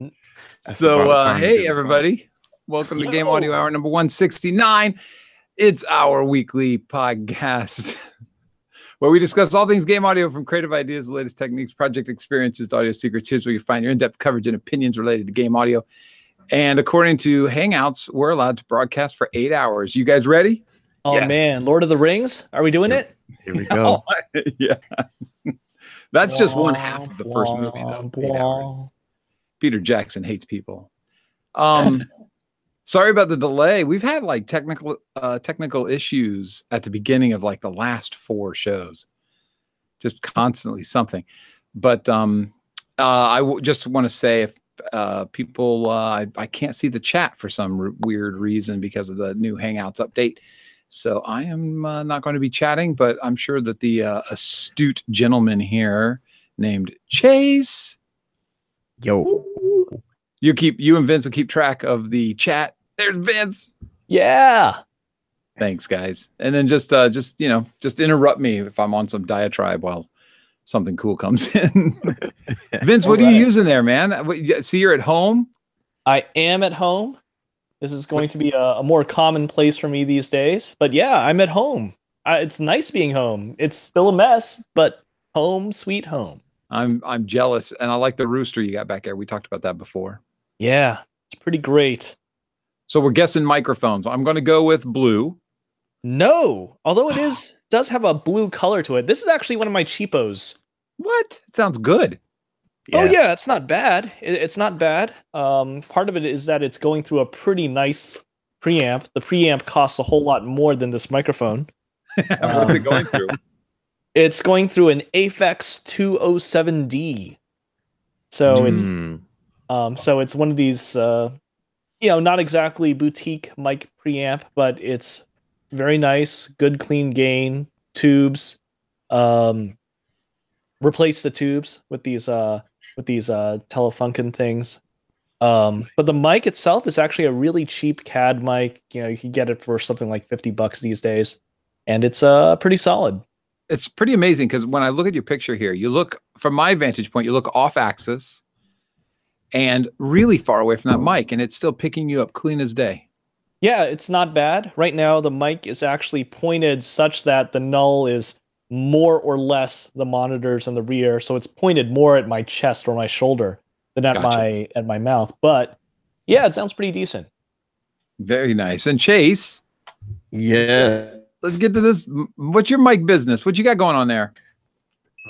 So, hey, the song. everybody. Welcome to Game Audio Hour number 169. It's our weekly podcast where we discuss all things game audio, from creative ideas, the latest techniques, project experiences, to audio secrets. Here's where you find your in-depth coverage and opinions related to game audio. And according to Hangouts, we're allowed to broadcast for 8 hours. You guys ready? Oh, Yes. man. Lord of the Rings? Are we doing it? Here we go. Yeah. That's just one half of the first movie, though. 8 hours. Peter Jackson hates people. Sorry about the delay. We've had like technical issues at the beginning of like the last 4 shows. Just constantly something. But just want to say, if people, I can't see the chat for some weird reason because of the new Hangouts update. So I am not going to be chatting, but I'm sure that the astute gentleman here named Chase. Yo. You and Vince will keep track of the chat. There's Vince. Yeah. Thanks, guys. And then just interrupt me if I'm on some diatribe while something cool comes in. Vince, what are you using there, man? See, you're at home? I am at home. This is going to be a more common place for me these days. But yeah, I'm at home. It's nice being home. It's still a mess, but home, sweet home. I'm jealous, and I like the rooster you got back there. We talked about that before. Yeah, it's pretty great. So we're guessing microphones. I'm going to go with blue. No, although it does have a blue color to it. This is actually one of my cheapos. What? It sounds good. Yeah. Oh yeah, it's not bad. It's not bad. Part of it is that it's going through a pretty nice preamp. The preamp costs a whole lot more than this microphone. What's it going through? It's going through an Aphex 207D. So it's one of these not exactly boutique mic preamp, but it's very nice, good clean gain, tubes. Replace the tubes with these Telefunken things. But the mic itself is actually a really cheap CAD mic. You can get it for something like $50 these days, and it's pretty solid. It's pretty amazing because when I look at your picture here, you look, from my vantage point, you look off axis and really far away from that mic, and it's still picking you up clean as day. Yeah, it's not bad. Right now, the mic is actually pointed such that the null is more or less the monitors in the rear, so it's pointed more at my chest or my shoulder than at my mouth. But yeah, it sounds pretty decent. Very nice. And Chase, Yeah. let's get to this. What's your mic business? What you got going on there?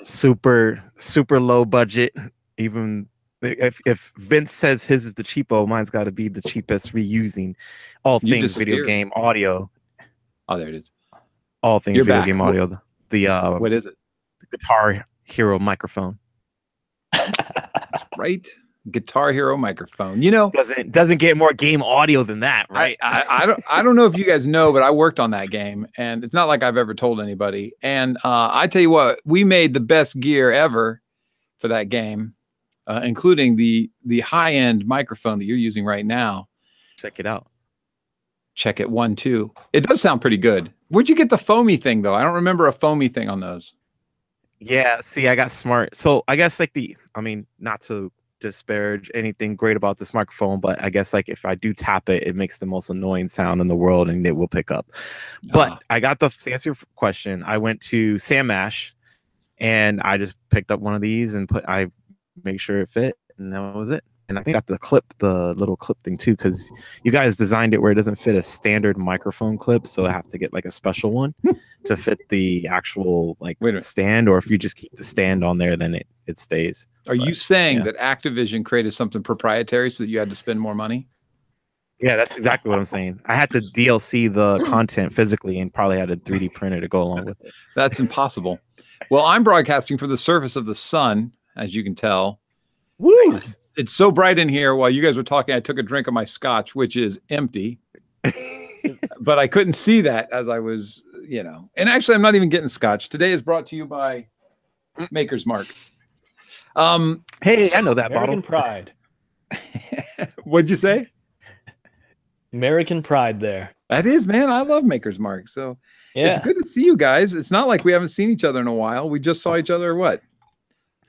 Super low budget. Even if Vince says his is the cheapo, mine's got to be the cheapest, reusing all things video game audio. Oh, there it is. All things video game audio. What is it? The Guitar Hero microphone. That's right. Guitar Hero microphone. Doesn't get more game audio than that, right? I don't know if you guys know, but I worked on that game, and it's not like I've ever told anybody. And I tell you what, we made the best gear ever for that game, including the high-end microphone that you're using right now. Check it out. Check it 1, 2. It does sound pretty good. Where'd you get the foamy thing, though? I don't remember a foamy thing on those. Yeah, see, I got smart. So I guess not to disparage anything great about this microphone, but I guess if I do tap it, it makes the most annoying sound in the world, and it will pick up. But I got to answer your question. I went to Sam Mash, and I just picked up one of these and I make sure it fit, and that was it. And I think I got the little clip thing too, because you guys designed it where it doesn't fit a standard microphone clip, so I have to get a special one to fit the actual stand. Or if you just keep the stand on there, then it stays. Are you saying that Activision created something proprietary so that you had to spend more money? Yeah, that's exactly what I'm saying. I had to DLC the content physically and probably had a 3D printer to go along with it. That's impossible. Well, I'm broadcasting from the surface of the sun, as you can tell. Woo! It's so bright in here. While you guys were talking, I took a drink of my scotch, which is empty. But I couldn't see that as I was, And actually, I'm not even getting scotch. Today is brought to you by Maker's Mark. Hey, I know that American bottle. Pride. What'd you say? American Pride there. That is, man. I love Maker's Mark. So it's good to see you guys. It's not like we haven't seen each other in a while. We just saw each other, what?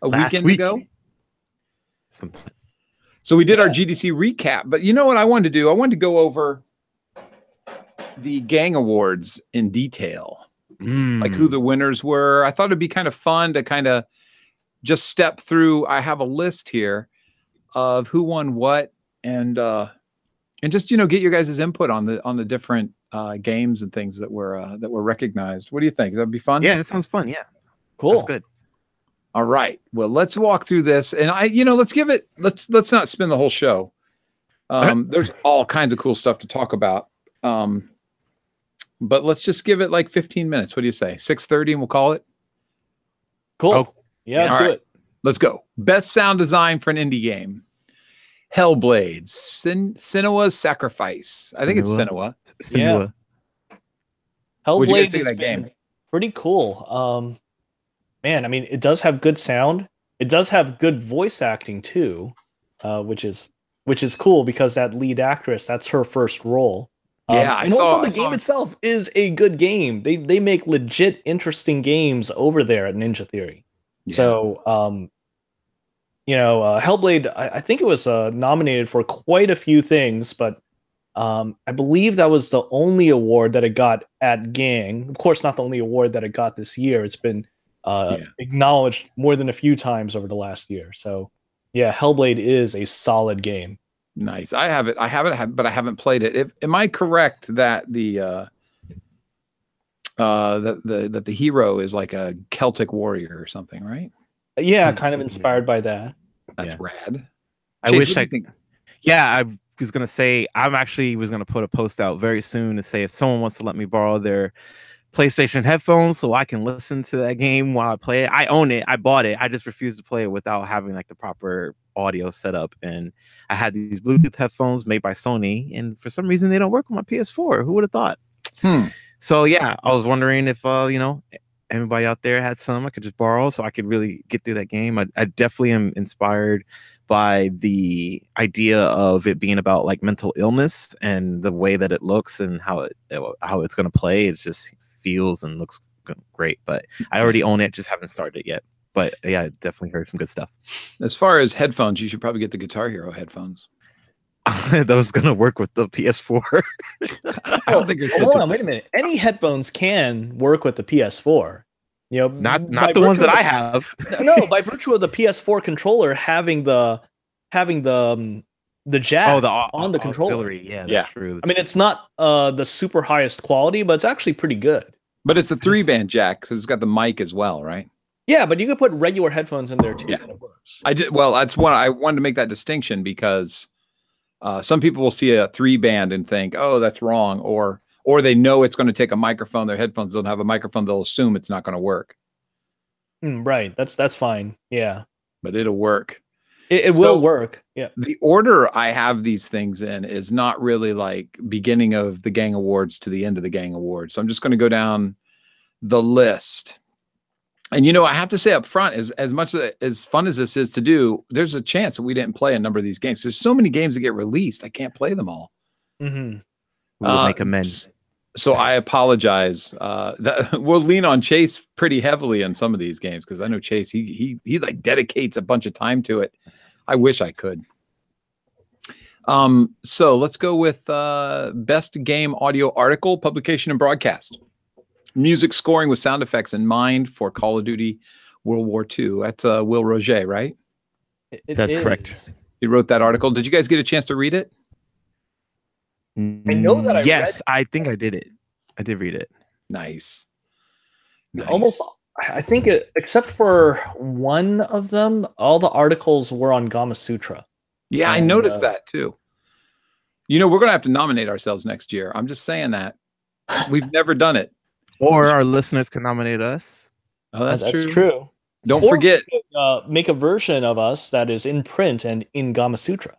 A weekend ago? So we did our GDC recap, but you know what I wanted to do? I wanted to go over the Gang Awards in detail, like who the winners were. I thought it'd be kind of fun to kind of just step through. I have a list here of who won what, and just get your guys' input on the different games and things that were recognized. What do you think? That'd be fun. Yeah, it sounds fun. Yeah, Cool. That's good. All right. Well, let's walk through this, and let's not spend the whole show. There's all kinds of cool stuff to talk about. But let's just give it like 15 minutes. What do you say? 6:30 and we'll call it. Cool. Oh, yeah, let's all do right. it. Let's go. Best sound design for an indie game. Hellblade, Senua's Sacrifice. I think it's Senua. Senua. What'd you guys Hellblade think of has that game? been pretty cool. Man, I mean, it does have good sound. It does have good voice acting too, which is cool because that lead actress, that's her first role. Yeah, and also the game itself is a good game. They make legit interesting games over there at Ninja Theory. Yeah. So, Hellblade, I think it was nominated for quite a few things, but I believe that was the only award that it got at Gang. Of course, not the only award that it got this year. It's been acknowledged more than a few times over the last year. So, yeah, Hellblade is a solid game. Nice. I have it, but I haven't played it. Am I correct that the hero is like a Celtic warrior or something, right? Yeah, kind of inspired by that. That's rad. I Chase, wish what do I you think? Yeah, I was gonna say was gonna put a post out very soon to say if someone wants to let me borrow their PlayStation headphones so I can listen to that game while I play it. I own it. I bought it. I just refused to play it without having like the proper audio set up. And I had these Bluetooth headphones made by Sony, and for some reason they don't work on my PS4. Who would have thought? So yeah, I was wondering if anybody out there had some I could just borrow so I could really get through that game. I definitely am inspired by the idea of it being about like mental illness and the way that it looks and how it's going to play. It just feels and looks great, but I already own it, just haven't started it yet. But yeah, I definitely heard some good stuff. As far as headphones, you should probably get the Guitar Hero headphones. Those gonna work with the PS4. I don't think it's hold on, wait a minute. Any headphones can work with the PS4. Not the ones that I have. No, by virtue of the PS4 controller having the jack on the controller. Auxiliary. Yeah, that's true. I mean, it's not the super highest quality, but it's actually pretty good. But it's a 3-band jack because it's got the mic as well, right? Yeah, but you could put regular headphones in there too. Yeah, and it works. I did. Well, that's what I wanted to make that distinction because some people will see a 3-band and think, "Oh, that's wrong," or they know it's going to take a microphone. Their headphones don't have a microphone. They'll assume it's not going to work. Right. That's fine. Yeah. But it'll work. It will work. Yeah. The order I have these things in is not really like beginning of the Gang Awards to the end of the Gang Awards. So I'm just going to go down the list. And, I have to say up front, as much as fun as this is to do, there's a chance that we didn't play a number of these games. There's so many games that get released. I can't play them all. Mm-hmm. We'll make amends. So I apologize. We'll lean on Chase pretty heavily on some of these games because I know Chase, he like dedicates a bunch of time to it. I wish I could. So let's go with best game audio article, publication, and broadcast. Music scoring with sound effects in mind for Call of Duty World War II. That's Will Roger, right? That's correct. He wrote that article. Did you guys get a chance to read it? I know that I think I did it. I did read it. Nice. Almost, I think except for one of them, all the articles were on Gama Sutra. Yeah, I noticed that too. We're going to have to nominate ourselves next year. I'm just saying that. We've never done it. Or our listeners can nominate us. Oh, that's true. True. Don't forget. Make a version of us that is in print and in Gama Sutra.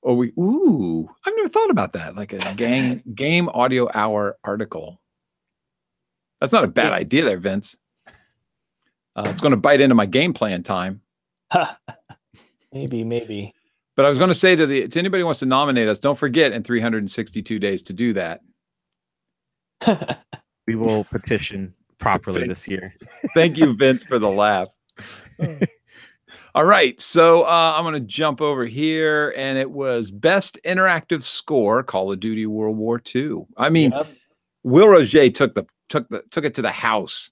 I've never thought about that. Like a game audio hour article. That's not a bad idea there, Vince. It's going to bite into my game plan time. Maybe. But I was going to say to anybody who wants to nominate us, don't forget in 362 days to do that. We will petition properly this year. Thank you, Vince, for the laugh. All right, so I'm going to jump over here, and it was Best Interactive Score, Call of Duty World War II. I mean, Yep. Will Roget took it to the house,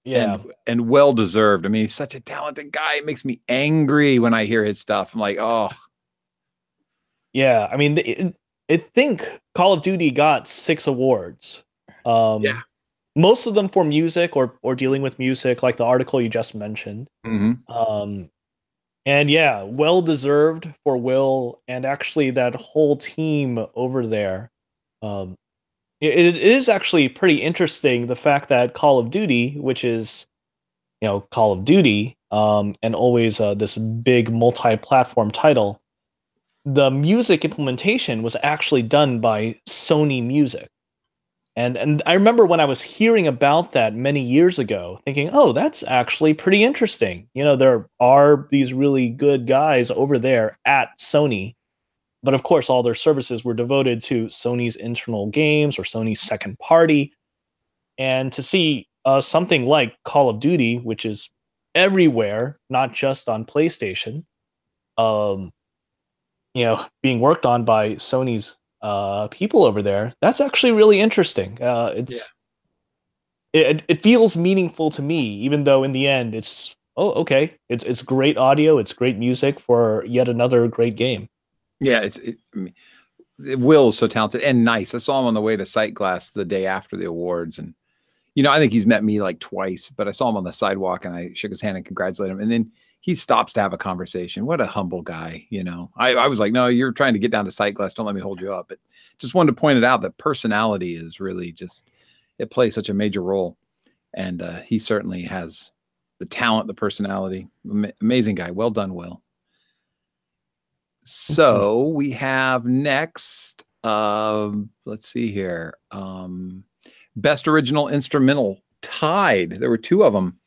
Yeah. and well deserved. I mean, he's such a talented guy. It makes me angry when I hear his stuff. I'm like, oh, Yeah. I mean, I think Call of Duty got 6 awards. yeah. Most of them for music or dealing with music, like the article you just mentioned. Mm-hmm. And yeah, well deserved for Will and actually that whole team over there. Um, it is actually pretty interesting the fact that Call of Duty, which is Call of Duty, and always this big multi-platform title, the music implementation was actually done by Sony Music. And I remember when I was hearing about that many years ago, thinking, oh, that's actually pretty interesting. There are these really good guys over there at Sony, but of course, all their services were devoted to Sony's internal games or Sony's second party. And to see something like Call of Duty, which is everywhere, not just on PlayStation, um, being worked on by Sony's people over there, that's actually really interesting. It feels meaningful to me, even though in the end it's okay. It's great audio, it's great music for yet another great game. Yeah, I mean, Will is so talented and nice. I saw him on the way to Sight Glass the day after the awards, and I think he's met me like twice, but I saw him on the sidewalk and I shook his hand and congratulated him, and then he stops to have a conversation. What a humble guy, I was like, no, you're trying to get down to Sight Glass. Don't let me hold you up. But just wanted to point it out that personality is really it plays such a major role, and he certainly has the talent, the personality. Amazing guy. Well done, Will. So we have next, let's see here. Best Original Instrumental tied. There were 2 of them.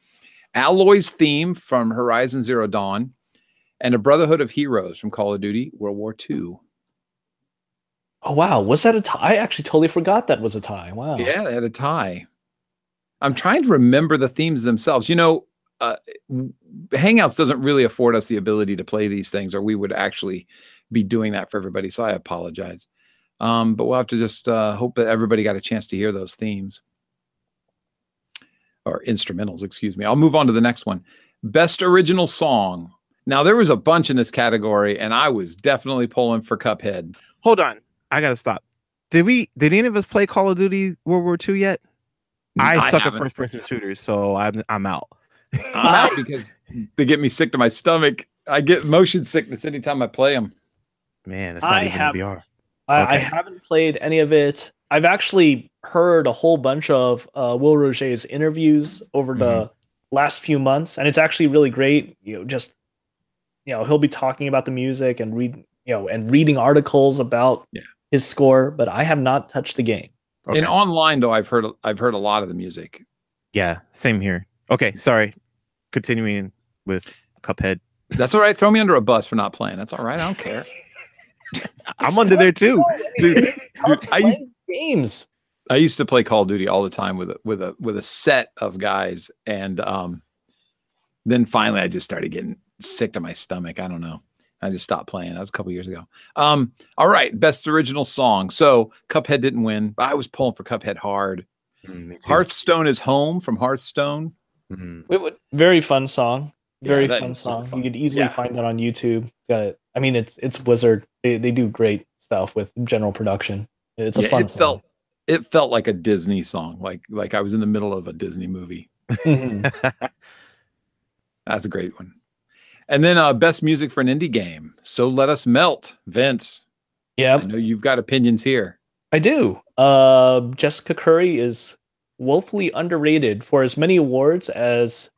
Alloy's theme from Horizon Zero Dawn and A Brotherhood of Heroes from Call of Duty World War II. Oh, wow. Was that a tie? I actually totally forgot that was a tie. Wow. Yeah, they had a tie. I'm trying to remember the themes themselves. Hangouts doesn't really afford us the ability to play these things, or we would actually be doing that for everybody. So I apologize. But we'll have to just hope that everybody got a chance to hear those themes. Or instrumentals, excuse me. I'll move on to the next one. Best Original Song. Now, there was a bunch in this category, and I was definitely pulling for Cuphead. Hold on. I got to stop. Did any of us play Call of Duty World War II yet? I suck at first-person shooters, so I'm out. I'm out because they get me sick to my stomach. I get motion sickness anytime I play them. Man, it's not even in VR. I haven't played any of it. I've actually heard a whole bunch of Will Roget's interviews over the last few months, and it's actually really great. He'll be talking about the music and reading articles about his score, but I have not touched the game. Okay. And online though, I've heard a lot of the music. Yeah, same here. Okay, sorry. Continuing with Cuphead. That's all right. Throw me under a bus for not playing. That's all right. I don't care. I'm under there too. Dude, I used to play Call of Duty all the time with a set of guys, and then finally I just started getting sick to my stomach. I don't know. I just stopped playing. That was a couple years ago. All right, best original song. So Cuphead didn't win, but I was pulling for Cuphead hard. Hearthstone is Home from Hearthstone. Very fun song. Very fun song. You could easily find that on YouTube. I mean, it's Blizzard. They do great stuff with general production. It's a fun song. It felt like a Disney song, like I was in the middle of a Disney movie. That's a great one. And then best music for an indie game. So Let Us Melt, Vince. Yeah, I know you've got opinions here. I do. Jessica Curry is woefully underrated. For as many awards as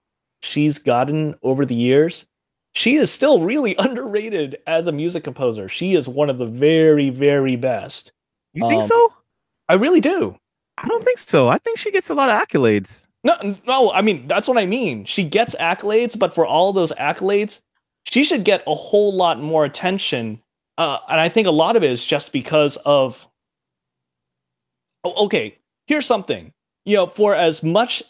she's gotten over the years, she is still really underrated as a music composer. She is one of the very, very best. You think so? I really do. I don't think so. I think she gets a lot of accolades. No, I mean, that's what I mean. She gets accolades, but for all those accolades, she should get a whole lot more attention. And I think a lot of it is just because of... okay, here's something. For as much...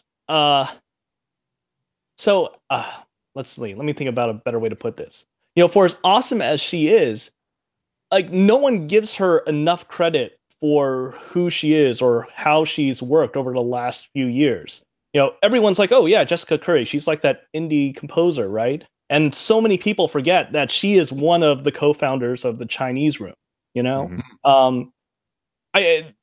let's see. Let me think about a better way to put this. You know, for as awesome as she is, like no one gives her enough credit for who she is or how she's worked over the last few years. You know, everyone's like, "Oh yeah, Jessica Curry, she's like that indie composer, right?" And so many people forget that she is one of the co-founders of the Chinese Room, you know? I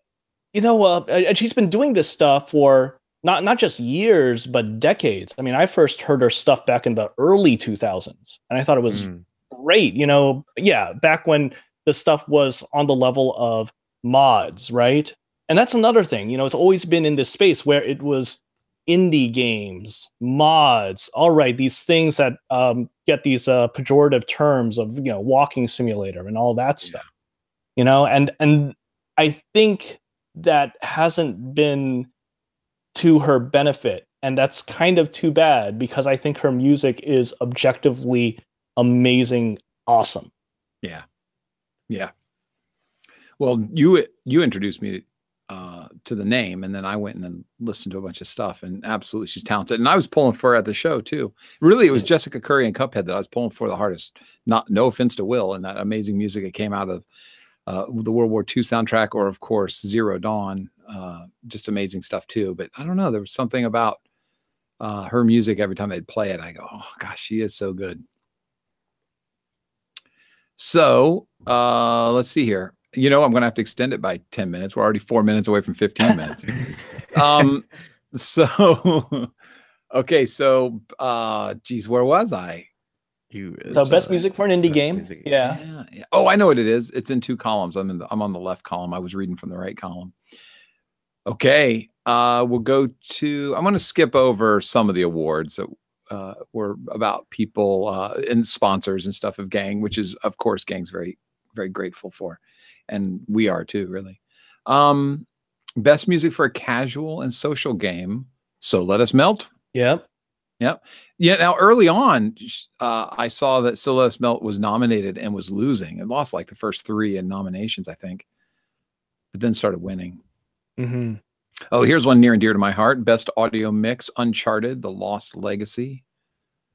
and she's been doing this stuff for not just years, but decades. I mean, I first heard her stuff back in the early 2000s, and I thought it was great. You know, yeah, back when the stuff was on the level of mods, right? And that's another thing. You know, it's always been in this space where it was indie games, mods. All right, these things that get these pejorative terms of walking simulator and all that stuff. You know, and I think that hasn't been to her benefit, and that's kind of too bad because I think her music is objectively amazing, awesome. Yeah. Well, you introduced me to the name, and then I went and then listened to a bunch of stuff, and absolutely she's talented. And I was pulling for her at the show too. Really, it was Jessica Curry and Cuphead that I was pulling for the hardest. No offense to Will and that amazing music that came out of the World War II soundtrack, or of course Zero Dawn. Just amazing stuff too. But I don't know, there was something about her music. Every time they'd play it, I go, oh gosh, she is so good. So let's see here. I'm going to have to extend it by 10 minutes. We're already 4 minutes away from 15 minutes. Okay. So, geez, where was I? So best music for an indie game. Yeah. Oh, I know what it is. It's in two columns. I'm on the left column. I was reading from the right column. Okay. We'll go to, I'm going to skip over some of the awards that were about people and sponsors and stuff of Gang, which is, of course, Gang's very, very grateful for. And we are too, really. Best music for a casual and social game. So Let Us Melt. Yep. Yeah. Now, early on, I saw that So Let Us Melt was nominated and was losing. It lost like the first 3 in nominations, I think, but then started winning. Oh, here's one near and dear to my heart. Best audio mix, Uncharted, The Lost Legacy.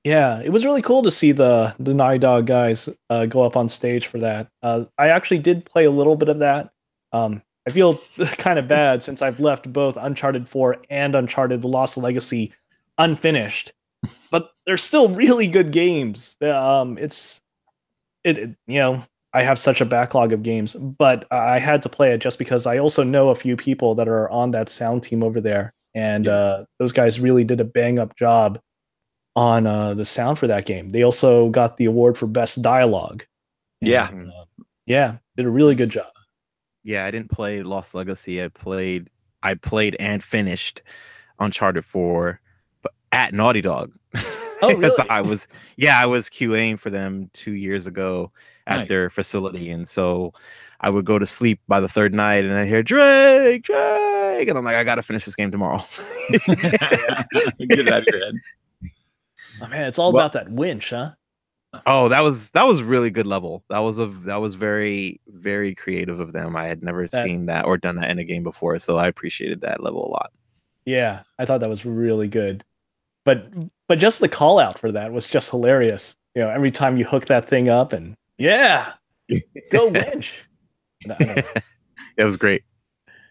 Yeah, it was really cool to see the Naughty Dog guys go up on stage for that. I actually did play a little bit of that. I feel kind of bad since I've left both Uncharted 4 and Uncharted The Lost Legacy unfinished, but they're still really good games. I have such a backlog of games, but I had to play it just because I also know a few people that are on that sound team over there, and those guys really did a bang up job on the sound for that game. They also got the award for best dialogue. And, did a really good job. Yeah, I didn't play Lost Legacy. I played and finished Uncharted 4, but at Naughty Dog. Oh, really? I was QAing for them 2 years ago at their facility, and so I would go to sleep by the third night, and I hear Drake, and I'm like, I gotta finish this game tomorrow. Get it out of your head. Oh man, it's all about that winch, huh? Oh, that was really good level. That was very, very creative of them. I had never seen that or done that in a game before, so I appreciated that level a lot. Yeah, I thought that was really good. But just the call out for that was just hilarious. Every time you hook that thing up and go winch. It was great.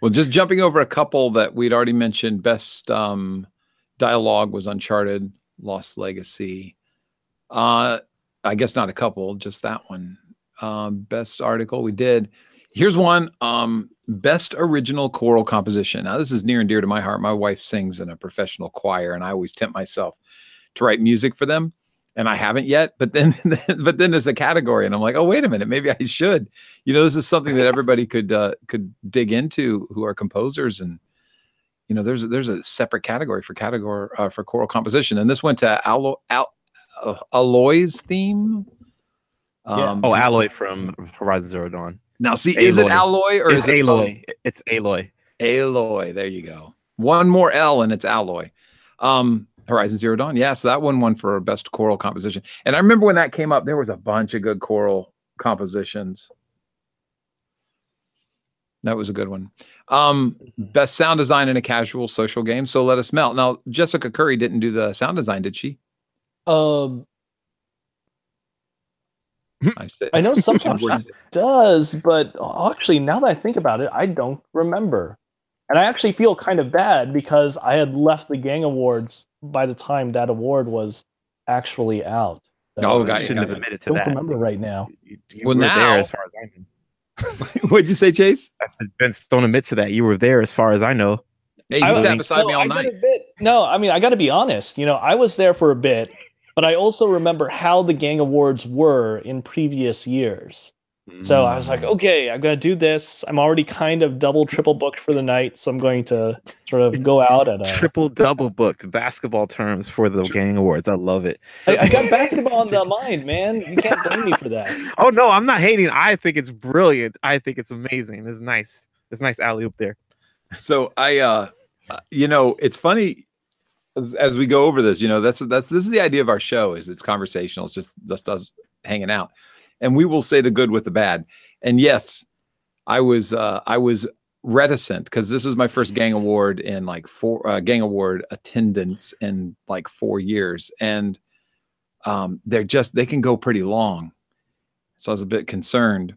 Well, just jumping over a couple that we'd already mentioned. Best dialogue was Uncharted, Lost Legacy. I guess not a couple, just that one. Best article we did. Here's one. Best original choral composition. Now, this is near and dear to my heart. My wife sings in a professional choir, and I always tempt myself to write music for them, and I haven't yet. But then there's a category, and I'm like, oh, wait a minute, maybe I should. This is something that everybody could dig into who are composers, and there's a separate category for choral composition, and this went to Aloy's theme. Aloy from Horizon Zero Dawn. Now, see, is it Alloy or is it Aloy? It's Aloy. Aloy. There you go. One more L and it's Alloy. Horizon Zero Dawn. Yeah, so that one won for best choral composition. And I remember when that came up, there was a bunch of good choral compositions. That was a good one. Best sound design in a casual social game. So Let Us Melt. Now, Jessica Curry didn't do the sound design, did she? Um, I say, I know sometimes she does, but actually, now that I think about it, I don't remember. And I actually feel kind of bad because I had left the Gang Awards by the time that award was actually out. So oh, You got you, shouldn't got have you. admitted to don't that. remember right now. You Well, were there now, as far as I know. what'd you say, Chase? I said, Vince, don't admit to that. You were there as far as I know. Hey, you sat Link. beside me all I gotta night. admit, no, I mean, I gotta be honest. I was there for a bit, but I also remember how the Gang Awards were in previous years. So I was like, okay, I'm gonna do this. I'm already kind of double, triple booked for the night, so I'm going to sort of go out at a Triple double booked basketball terms for the Gang Awards. I love it. I got basketball on the mind, man. You can't blame me for that. Oh no, I'm not hating. I think it's brilliant. I think it's amazing. It's nice. It's nice alley oop there. So it's funny as we go over this. This is the idea of our show. Is it's conversational. It's just us hanging out, and we will say the good with the bad. And yes, I was reticent because this was my first Gang Award in like Gang Award attendance in like 4 years, and they can go pretty long, so I was a bit concerned.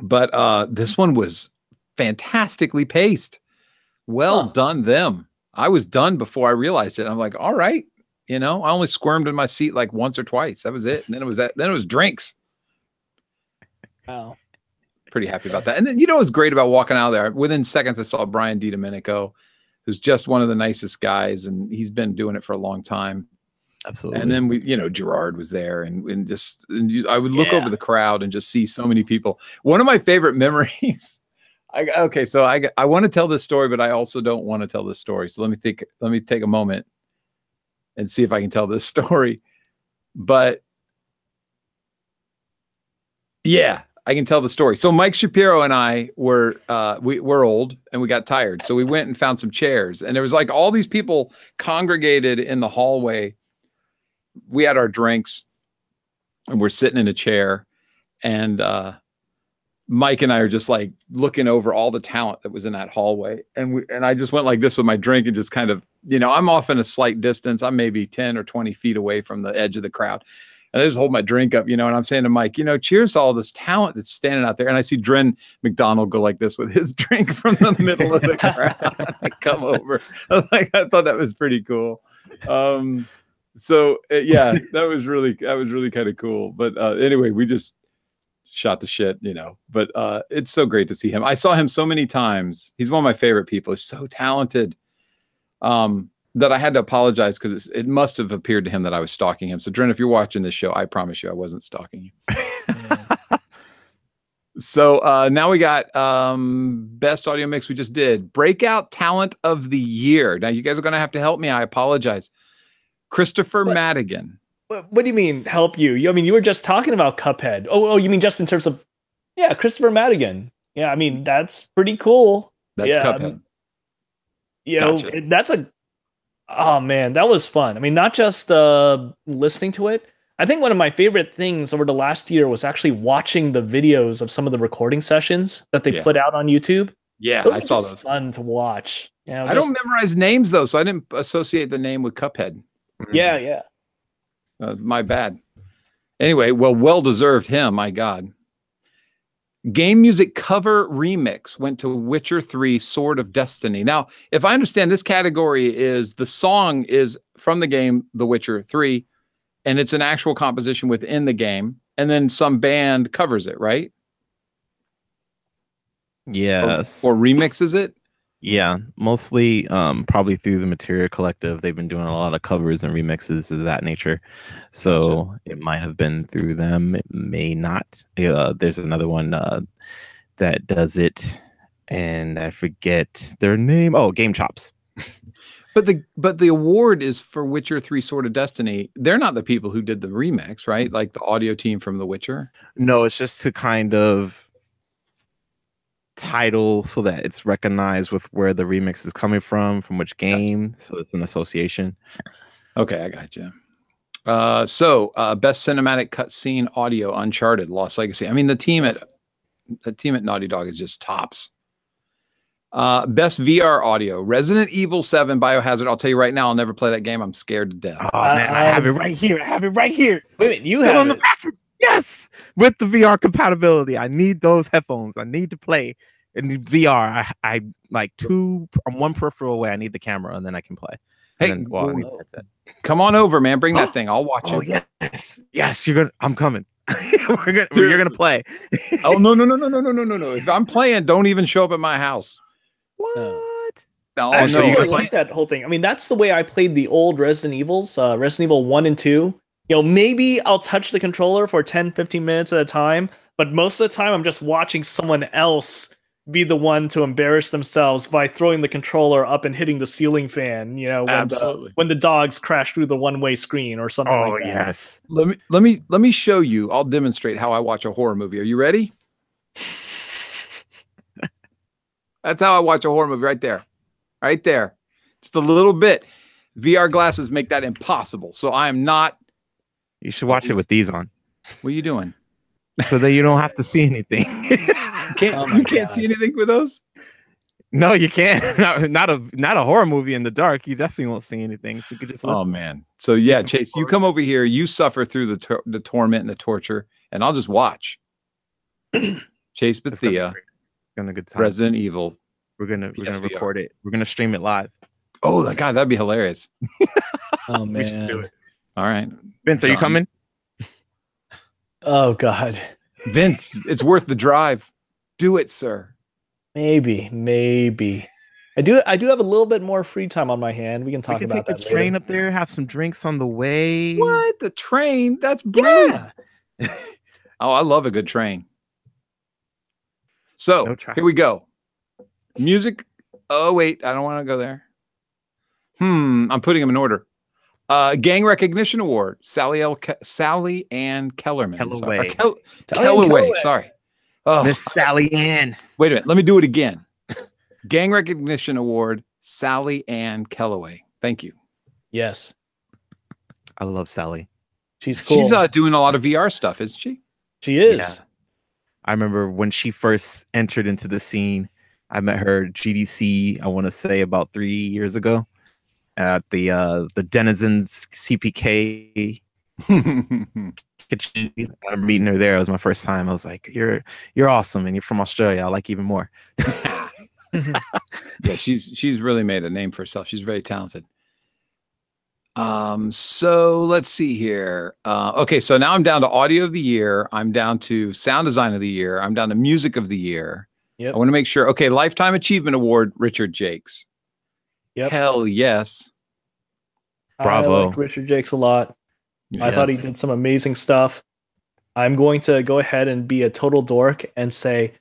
But this one was fantastically paced. Well done, them. I was done before I realized it. I'm like, all right, I only squirmed in my seat like once or twice. That was it. And then it was drinks. Wow. Pretty happy about that. And then what's great about walking out of there? Within seconds, I saw Brian DiDomenico, who's just one of the nicest guys, and he's been doing it for a long time. Absolutely. And then Gerard was there, and I would look over the crowd and just see so many people. One of my favorite memories. So I want to tell this story, but I also don't want to tell this story. So let me take a moment and see if I can tell this story. But yeah, I can tell the story. So Mike Shapiro and I were we're old and we got tired. So we went and found some chairs, and there was like all these people congregated in the hallway. We had our drinks and we're sitting in a chair, and Mike and I are just like looking over all the talent that was in that hallway. And I just went like this with my drink and just kind of, I'm off in a slight distance. I'm maybe 10 or 20 feet away from the edge of the crowd. And I just hold my drink up, and I'm saying to Mike, cheers to all this talent that's standing out there. And I see Dren McDonald go like this with his drink from the middle of the crowd. I come over. I thought that was pretty cool. Yeah, that was really kind of cool. But anyway, we just shot the shit, but it's so great to see him. I saw him so many times. He's one of my favorite people. He's so talented. That I had to apologize because it must have appeared to him that I was stalking him. So, Dren, if you're watching this show, I promise you I wasn't stalking you. So now we got best audio mix. We just did breakout talent of the year. Now you guys are going to have to help me. I apologize. Christopher Madigan. What do you mean help you? I mean, you were just talking about Cuphead. Oh, you mean just in terms of, yeah, Christopher Madigan. Yeah, I mean, that's pretty cool. That's Cuphead. Gotcha. Oh man, that was fun. I mean, not just listening to it. I think one of my favorite things over the last year was actually watching the videos of some of the recording sessions that they put out on YouTube. Yeah, I saw those. Fun to watch. I don't memorize names though, so I didn't associate the name with Cuphead. Yeah. My bad. Anyway, well deserved him. My God. Game music cover remix went to Witcher 3 Sword of Destiny. Now, if I understand, this category is the song is from the game The Witcher 3, and it's an actual composition within the game, and then some band covers it, right? Yes. Or remixes it? Yeah, mostly probably through the Materia Collective. They've been doing a lot of covers and remixes of that nature. So gotcha. It might have been through them. It may not. There's another one that does it, and I forget their name. Oh, Game Chops. But the award is for Witcher 3 Sword of Destiny. They're not the people who did the remix, right? Like the audio team from The Witcher? No, it's just to kind of title so that it's recognized with where the remix is coming from which game. So it's an association. Okay, I got you. Best cinematic cutscene audio, Uncharted, Lost Legacy. I mean, the team at Naughty Dog is just tops. Best VR audio: Resident Evil 7, Biohazard. I'll tell you right now, I'll never play that game. I'm scared to death. Oh man, I have it right here. I have it right here. Wait a minute, you Still have on the it. package. Yes, with the VR compatibility. I need those headphones. I need to play in the VR. I like I'm one peripheral away. I need the camera, and then I can play. And Hey, then, well, I need the headset. come on over, man. Bring that thing. I'll watch Oh it. yes, you're gonna. I'm coming. You're gonna play. Oh no. If I'm playing, don't even show up at my house. What? No, Actually, no. I like that whole thing. I mean, that's the way I played the old Resident Evils, Resident Evil 1 and 2. You know, maybe I'll touch the controller for 10, 15 minutes at a time, but most of the time I'm just watching someone else be the one to embarrass themselves by throwing the controller up and hitting the ceiling fan, you know, when the dogs crash through the one-way screen or something like that. Yes. Let me show you. I'll demonstrate how I watch a horror movie. Are you ready? That's how I watch a horror movie right there. Right there. Just a little bit. VR glasses make that impossible. So I am not. You should watch it with these on. What are you doing? So that you don't have to see anything. You can't see anything with those? No, you can't. Not a horror movie in the dark. You definitely won't see anything. So you could just listen. Oh man. So yeah, Chase, you come over here, you suffer through the torment and the torture, and I'll just watch. Chase Bethea, gonna good time. Resident Evil. We're gonna record it. We're gonna stream it live. Oh my god, that'd be hilarious. Oh We should do man. it. All right. Vince, are you coming? Oh god. Vince, it's worth the drive. Do it, sir. Maybe. I do have a little bit more free time on my hand. We can talk We can about take that the train later. up there, have some drinks on the way. What? The train? That's brilliant. Yeah. Oh, I love a good train. So No traffic. here we go. Music. Oh, wait. I don't want to go there. I'm putting them in order. Gang Recognition Award. Sally Ann Kellerman. Kellaway. Kellaway. Sorry. Oh, Miss Sally Ann. wait a minute. Let me do it again. Gang Recognition Award. Sally Ann Kellaway. Thank you. Yes. I love Sally. She's cool. She's doing a lot of VR stuff, isn't she? She is. Yeah. I remember when she first entered into the scene. I met her at GDC, I want to say about 3 years ago at the Denizens CPK kitchen. I'm meeting her there. It was my first time. I was like, you're awesome, and you're from Australia. I like you even more. Yeah, she's really made a name for herself. She's very talented. So let's see here. Okay, so now I'm down to audio of the year. I'm down to sound design of the year. I'm down to music of the year. Yep. I want to make sure. Okay, Lifetime Achievement Award, Richard Jakes. Yep. Hell yes. Bravo. I like Richard Jakes a lot. I thought he Yes. did some amazing stuff. I'm going to go ahead and be a total dork and say,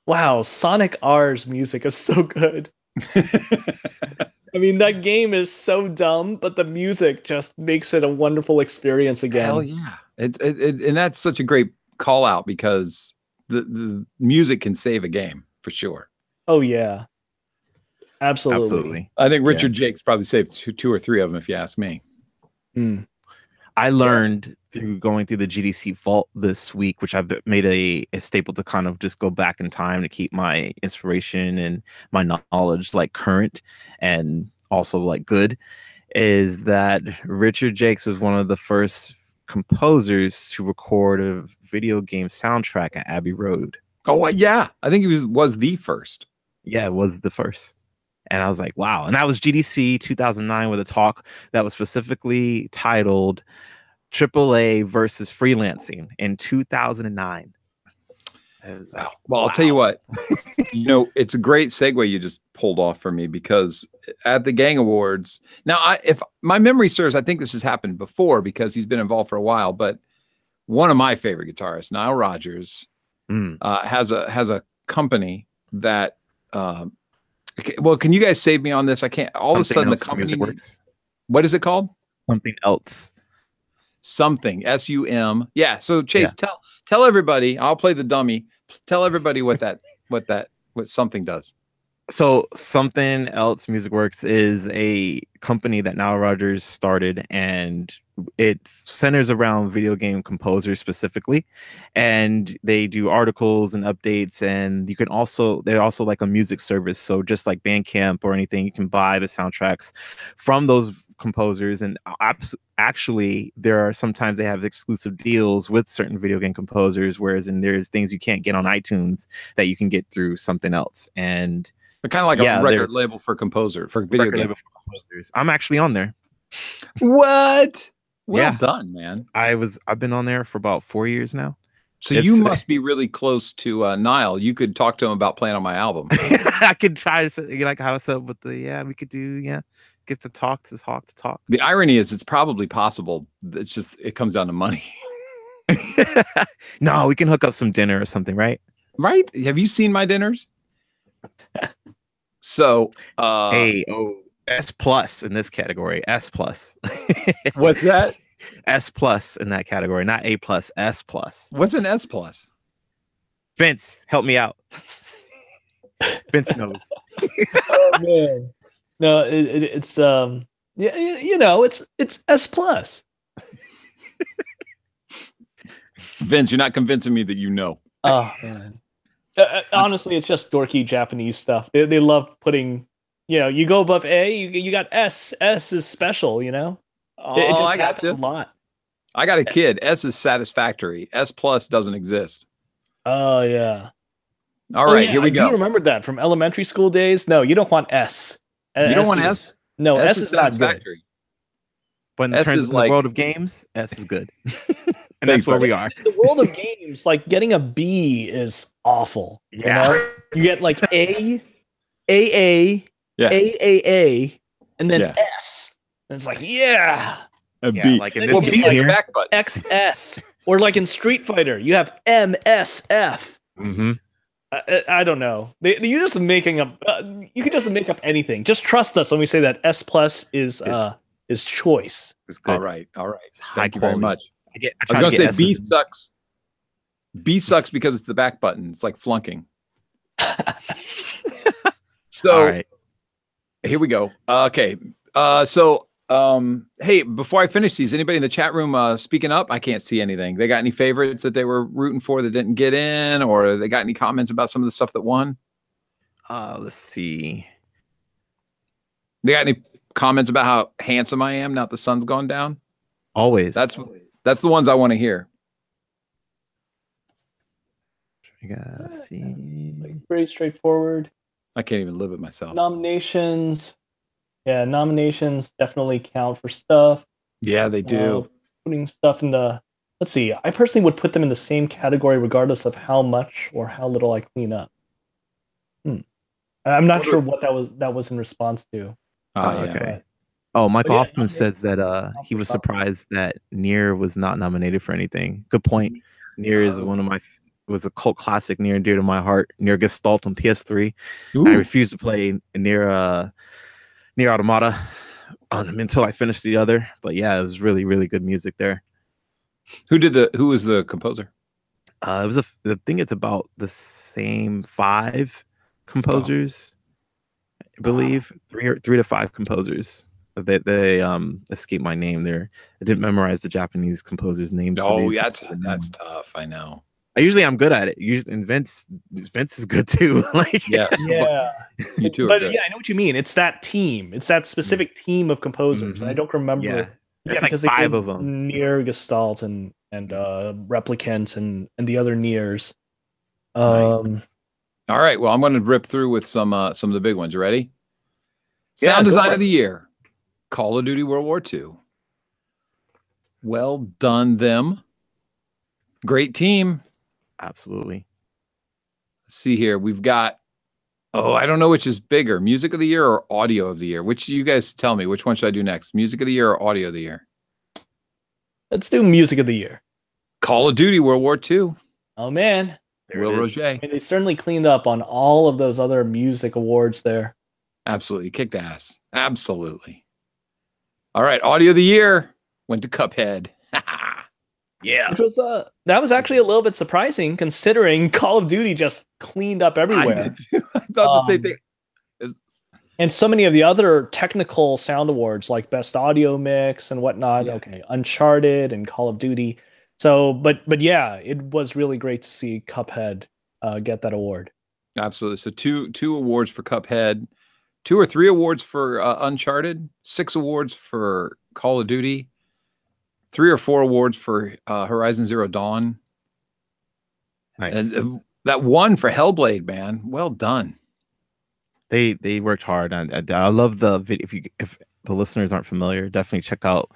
wow, Sonic R's music is so good. I mean, that game is so dumb, but the music just makes it a wonderful experience again. Hell yeah. And that's such a great call out because the music can save a game for sure. Oh, yeah. Absolutely. Absolutely. I think Richard Jakes probably saved two or three of them, if you ask me. Mm. I learned through going through the GDC vault this week, which I've made a staple to kind of just go back in time to keep my inspiration and my knowledge like current and also like good, is that Richard Jakes is one of the first composers to record a video game soundtrack at Abbey Road. Oh yeah, I think he was the first. Yeah, it was the first. And I was like, wow. And that was GDC 2009 with a talk that was specifically titled AAA versus freelancing in 2009. Wow. Well, I'll tell you what, it's a great segue you just pulled off for me, because at the Gang Awards, now, if my memory serves, I think this has happened before because he's been involved for a while, but one of my favorite guitarists, Nile Rodgers, has a company that, well, can you guys save me on this? I can't, all of a sudden the company works. What is it called? Something else. Something, SUM. Yeah. So Chase, tell everybody, I'll play the dummy. Tell everybody what something does. So Something Else Music Works is a company that Nile Rodgers started, and it centers around video game composers specifically, and they do articles and updates, and you can also they're also like a music service. So just like Bandcamp or anything, you can buy the soundtracks from those composers, and actually there are sometimes they have exclusive deals with certain video game composers, whereas there's things you can't get on iTunes that you can get through Something Else. And But kind of like a record label for video game composers. I'm actually on there. What? Well done, man. I've been on there for about 4 years now. So you must be really close to Nile. You could talk to him about playing on my album. I could try to like how it's up with we could do get to talk. The irony is it's probably possible. It's just it comes down to money. No, we can hook up some dinner or something, right? Right? Have you seen my dinners? So S plus in this category. S plus. What's that? S plus in that category, not A plus, S plus. What's an S plus? Vince, help me out. Vince knows. Oh man. No, it's it's S plus. Vince, you're not convincing me that you know. Oh man. Honestly, it's just dorky Japanese stuff. They love putting, you go above A, you got S. S is special, Oh, I got you. A lot. I got a kid. S is satisfactory. S plus doesn't exist. Oh yeah. All right, here we go. Do you remember that from elementary school days? No, you don't want S. You don't want S? No, S is satisfactory. When it turns in the world of games, S is good. And that's where we are. In the world of games, like getting a B is awful. Yeah. You get like A, AA, AAA, and then S. And it's like, a B. Like in this game is back button. XS. Or like in Street Fighter, you have MSF. Mm-hmm. I don't know. You're just making up. You can just make up anything. Just trust us when we say that S plus is choice. It's good. All right. Thank you very much. I was going to say B sucks. B sucks because it's the back button. It's like flunking. So here we go. Okay. Hey, before I finish these, anybody in the chat room speaking up? I can't see anything. They got any favorites that they were rooting for that didn't get in, or they got any comments about some of the stuff that won? Let's see. They got any comments about how handsome I am now that the sun's gone down? Always. That's the ones I want to hear. Let's see. Pretty straightforward. I can't even live it myself. Nominations. Yeah, nominations definitely count for stuff. Yeah, they do. Putting stuff in the... Let's see. I personally would put them in the same category regardless of how much or how little I clean up. I'm not sure what that was in response to. Okay. Mike Hoffman says that he was surprised that Nier was not nominated for anything. Good point. Nier is was a cult classic, near and dear to my heart. Nier Gestalt on PS3. Ooh. I refused to play Nier Automata until I finished the other. But yeah, it was really, really good music there. Who was the composer? I think it's about the same 5 composers. I believe 3 to 5 composers. They escaped my name there. I didn't memorize the Japanese composers' names. Oh, that's tough. I know. I'm good at it. And Vince is good too. Yeah. You too. But yeah, I know what you mean. It's that team. It's that specific team of composers. Mm-hmm. I don't remember. Yeah, it's like 5 of them. Nier, Gestalt, and Replicant, and the other Niers. Nice. All right. Well, I'm going to rip through with some of the big ones. You ready? Sound design of the year. Call of Duty World War II. Well done, them. Great team. Absolutely. Let's see here. We've got, I don't know which is bigger, music of the year or audio of the year. Which you guys tell me. Which one should I do next? Music of the year or audio of the year? Let's do music of the year. Call of Duty World War II. Oh, man. Will Roger. I mean, they certainly cleaned up on all of those other music awards there. Absolutely. Kicked ass. Absolutely. All right. Audio of the year went to Cuphead. Yeah. Which was that was actually a little bit surprising considering Call of Duty just cleaned up everywhere. I thought the same thing. And so many of the other technical sound awards, like Best Audio Mix and whatnot. Yeah. Okay, Uncharted and Call of Duty. So, but yeah, it was really great to see Cuphead get that award. Absolutely. So two awards for Cuphead, 2 or 3 awards for Uncharted, 6 awards for Call of Duty, 3 or 4 awards for Horizon Zero Dawn, Nice. and that one for Hellblade. Man, well done. They worked hard, and I love the video. If the listeners aren't familiar, definitely check out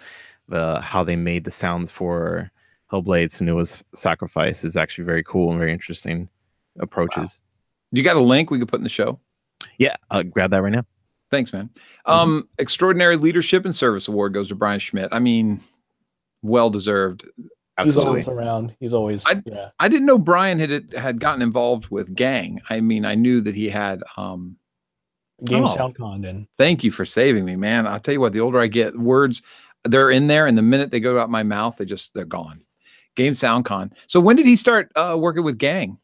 how they made the sounds for Hellblade: Senua's Sacrifice. Is actually very cool and very interesting approaches. Wow. You got a link we could put in the show? Yeah, I'll grab that right now. Thanks, man. Extraordinary Leadership and Service Award goes to Brian Schmidt. I mean, well deserved. He's always around. He's always. I didn't know Brian had gotten involved with Gang. I mean, I knew that he had Game SoundCon. And thank you for saving me, man. I'll tell you what, the older I get, words, they're in there, and the minute they go out my mouth, they're gone. Game SoundCon. So when did he start working with Gang?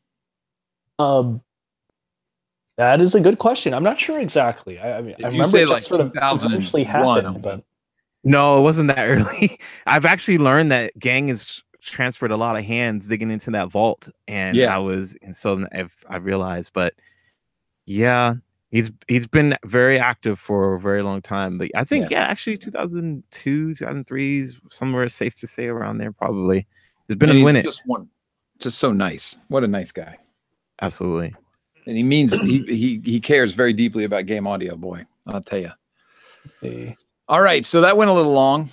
That is a good question. I'm not sure exactly. I mean, I remember say it like just sort of eventually happened, but no, it wasn't that early. I've actually learned that Gang has transferred a lot of hands digging into that vault, and I realized, but yeah. He's been very active for a very long time, but I think actually 2002, 2003 is somewhere safe to say around there probably. He's been a minute. Just so nice. What a nice guy. Absolutely. And he cares very deeply about game audio, boy. I'll tell you. Hey. All right, so that went a little long.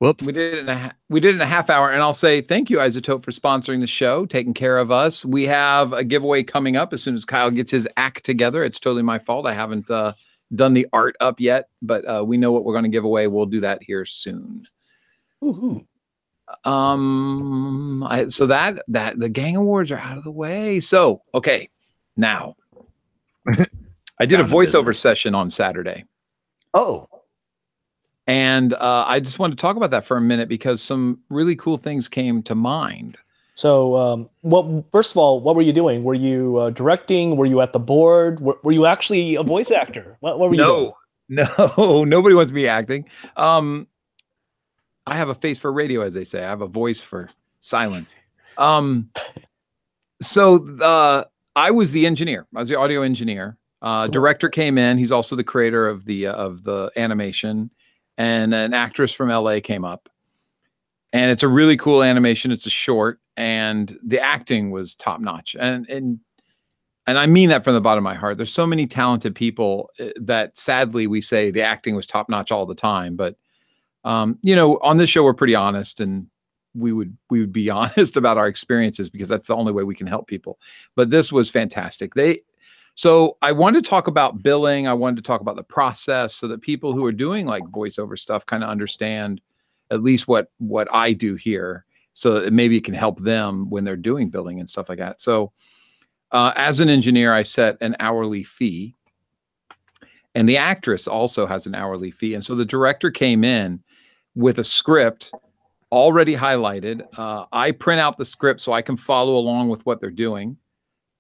Whoops. We did it in a half hour, and I'll say thank you, iZotope, for sponsoring the show, taking care of us. We have a giveaway coming up as soon as Kyle gets his act together. It's totally my fault. I haven't done the art up yet, but we know what we're going to give away. We'll do that here soon. Woohoo. So that the Gang Awards are out of the way. So okay, now I did a voiceover session on Saturday. Oh. And I just wanted to talk about that for a minute because some really cool things came to mind. So, first of all, what were you doing? Were you directing? Were you at the board? Were you actually a voice actor? What were you doing? No, nobody wants me acting. I have a face for radio, as they say. I have a voice for silence. So I was the engineer. I was the audio engineer. Director came in. He's also the creator of the animation. And an actress from LA came up, and it's a really cool animation. It's a short, and the acting was top notch. And I mean that from the bottom of my heart. There's so many talented people that sadly we say the acting was top notch all the time. But, on this show, we're pretty honest, and we would be honest about our experiences because that's the only way we can help people. But this was fantastic. So I wanted to talk about billing. I wanted to talk about the process so that people who are doing like voiceover stuff kind of understand at least what I do here, so that maybe it can help them when they're doing billing and stuff like that. So as an engineer, I set an hourly fee, and the actress also has an hourly fee. And so the director came in with a script already highlighted. I print out the script so I can follow along with what they're doing.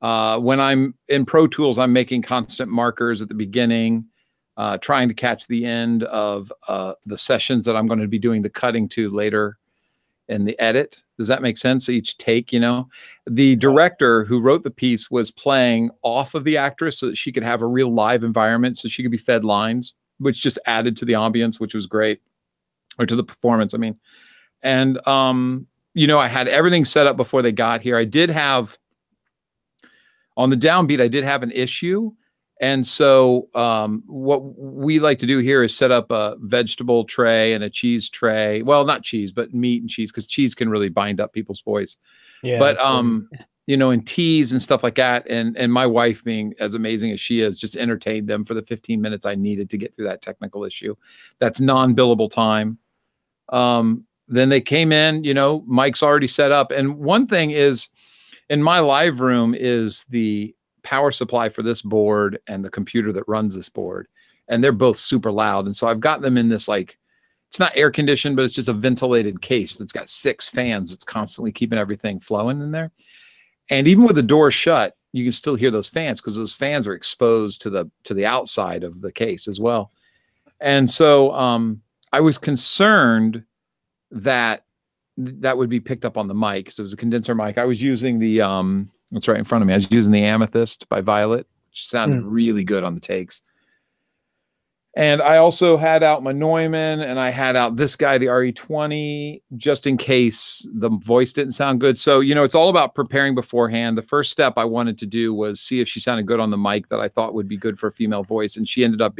When I'm in Pro Tools, I'm making constant markers at the beginning, trying to catch the end of the sessions that I'm going to be doing the cutting to later in the edit. Does that make sense? Each take, the director who wrote the piece was playing off of the actress so that she could have a real live environment, so she could be fed lines, which just added to the ambience, which was great, or to the performance, I mean. And, I had everything set up before they got here. I did have, on the downbeat, I did have an issue. And so what we like to do here is set up a vegetable tray and a cheese tray. Well, not cheese, but meat and cheese, because cheese can really bind up people's voice. Yeah. But, and teas and stuff like that. And my wife, being as amazing as she is, just entertained them for the 15 minutes I needed to get through that technical issue. That's non-billable time. Then they came in, mic's already set up. And one thing is, in my live room is the power supply for this board and the computer that runs this board. And they're both super loud. And so I've got them in this, it's not air conditioned, but it's just a ventilated case that's got 6 fans. It's constantly keeping everything flowing in there. And even with the door shut, you can still hear those fans because those fans are exposed to the outside of the case as well. And so I was concerned that would be picked up on the mic. So it was a condenser mic. I was using the it's right in front of me. I was using the Amethyst by Violet, which sounded really good on the takes. And I also had out my Neumann, and I had out this guy, the RE20, just in case the voice didn't sound good. So, you know, it's all about preparing beforehand. The first step I wanted to do was see if she sounded good on the mic that I thought would be good for a female voice. And she ended up